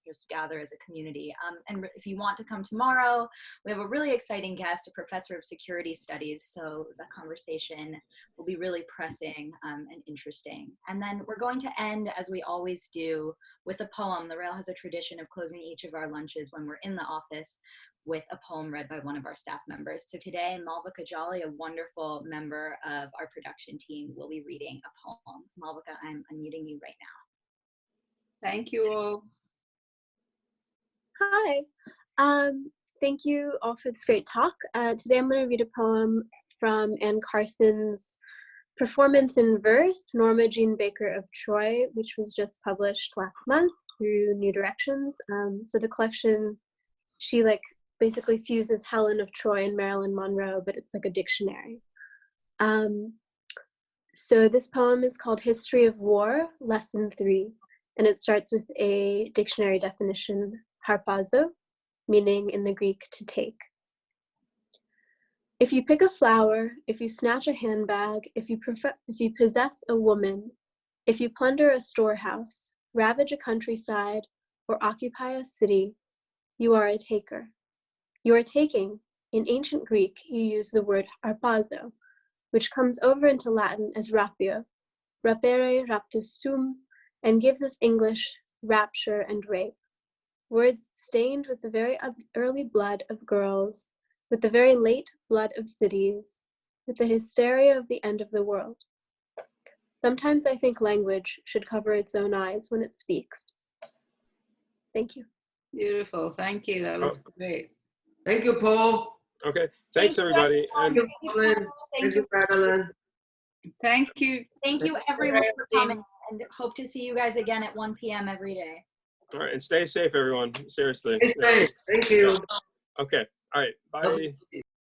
just gather as a community. And if you want to come tomorrow, we have a really exciting guest, a professor of security studies. So the conversation will be really pressing and interesting. And then we're going to end, as we always do, with a poem. The Rail has a tradition of closing each of our lunches when we're in the office with a poem read by one of our staff members. So today, Malvika Jolly, a wonderful member of our production team, will be reading a poem. Malvika, I'm unmuting you right now. Thank you all. Hi. Thank you all for this great talk. Today I'm going to read a poem from Anne Carson's performance in verse, Norma Jean Baker of Troy, which was just published last month through New Directions. So the collection, she basically fuses Helen of Troy and Marilyn Monroe, but it's like a dictionary. So this poem is called History of War, Lesson 3, and it starts with a dictionary definition, harpazo, meaning in the Greek to take. If you pick a flower, if you snatch a handbag, if you possess a woman, if you plunder a storehouse, ravage a countryside, or occupy a city, you are a taker. You are taking. In ancient Greek, you use the word harpazo, which comes over into Latin as rapio, rapere, raptus sum, and gives us English rapture and rape. Words stained with the very early blood of girls, with the very late blood of cities, with the hysteria of the end of the world. Sometimes I think language should cover its own eyes when it speaks. Thank you. Beautiful. Thank you. That was great. Thank you, Paul. Okay. Thanks, everybody. Thank you, Colin. Thank you, Madeline. Thank you. Thank you, everyone, for coming, and hope to see you guys again at 1 p.m. every day. All right. And stay safe, everyone. Seriously. Stay safe. Thank you. Okay. All right. Bye.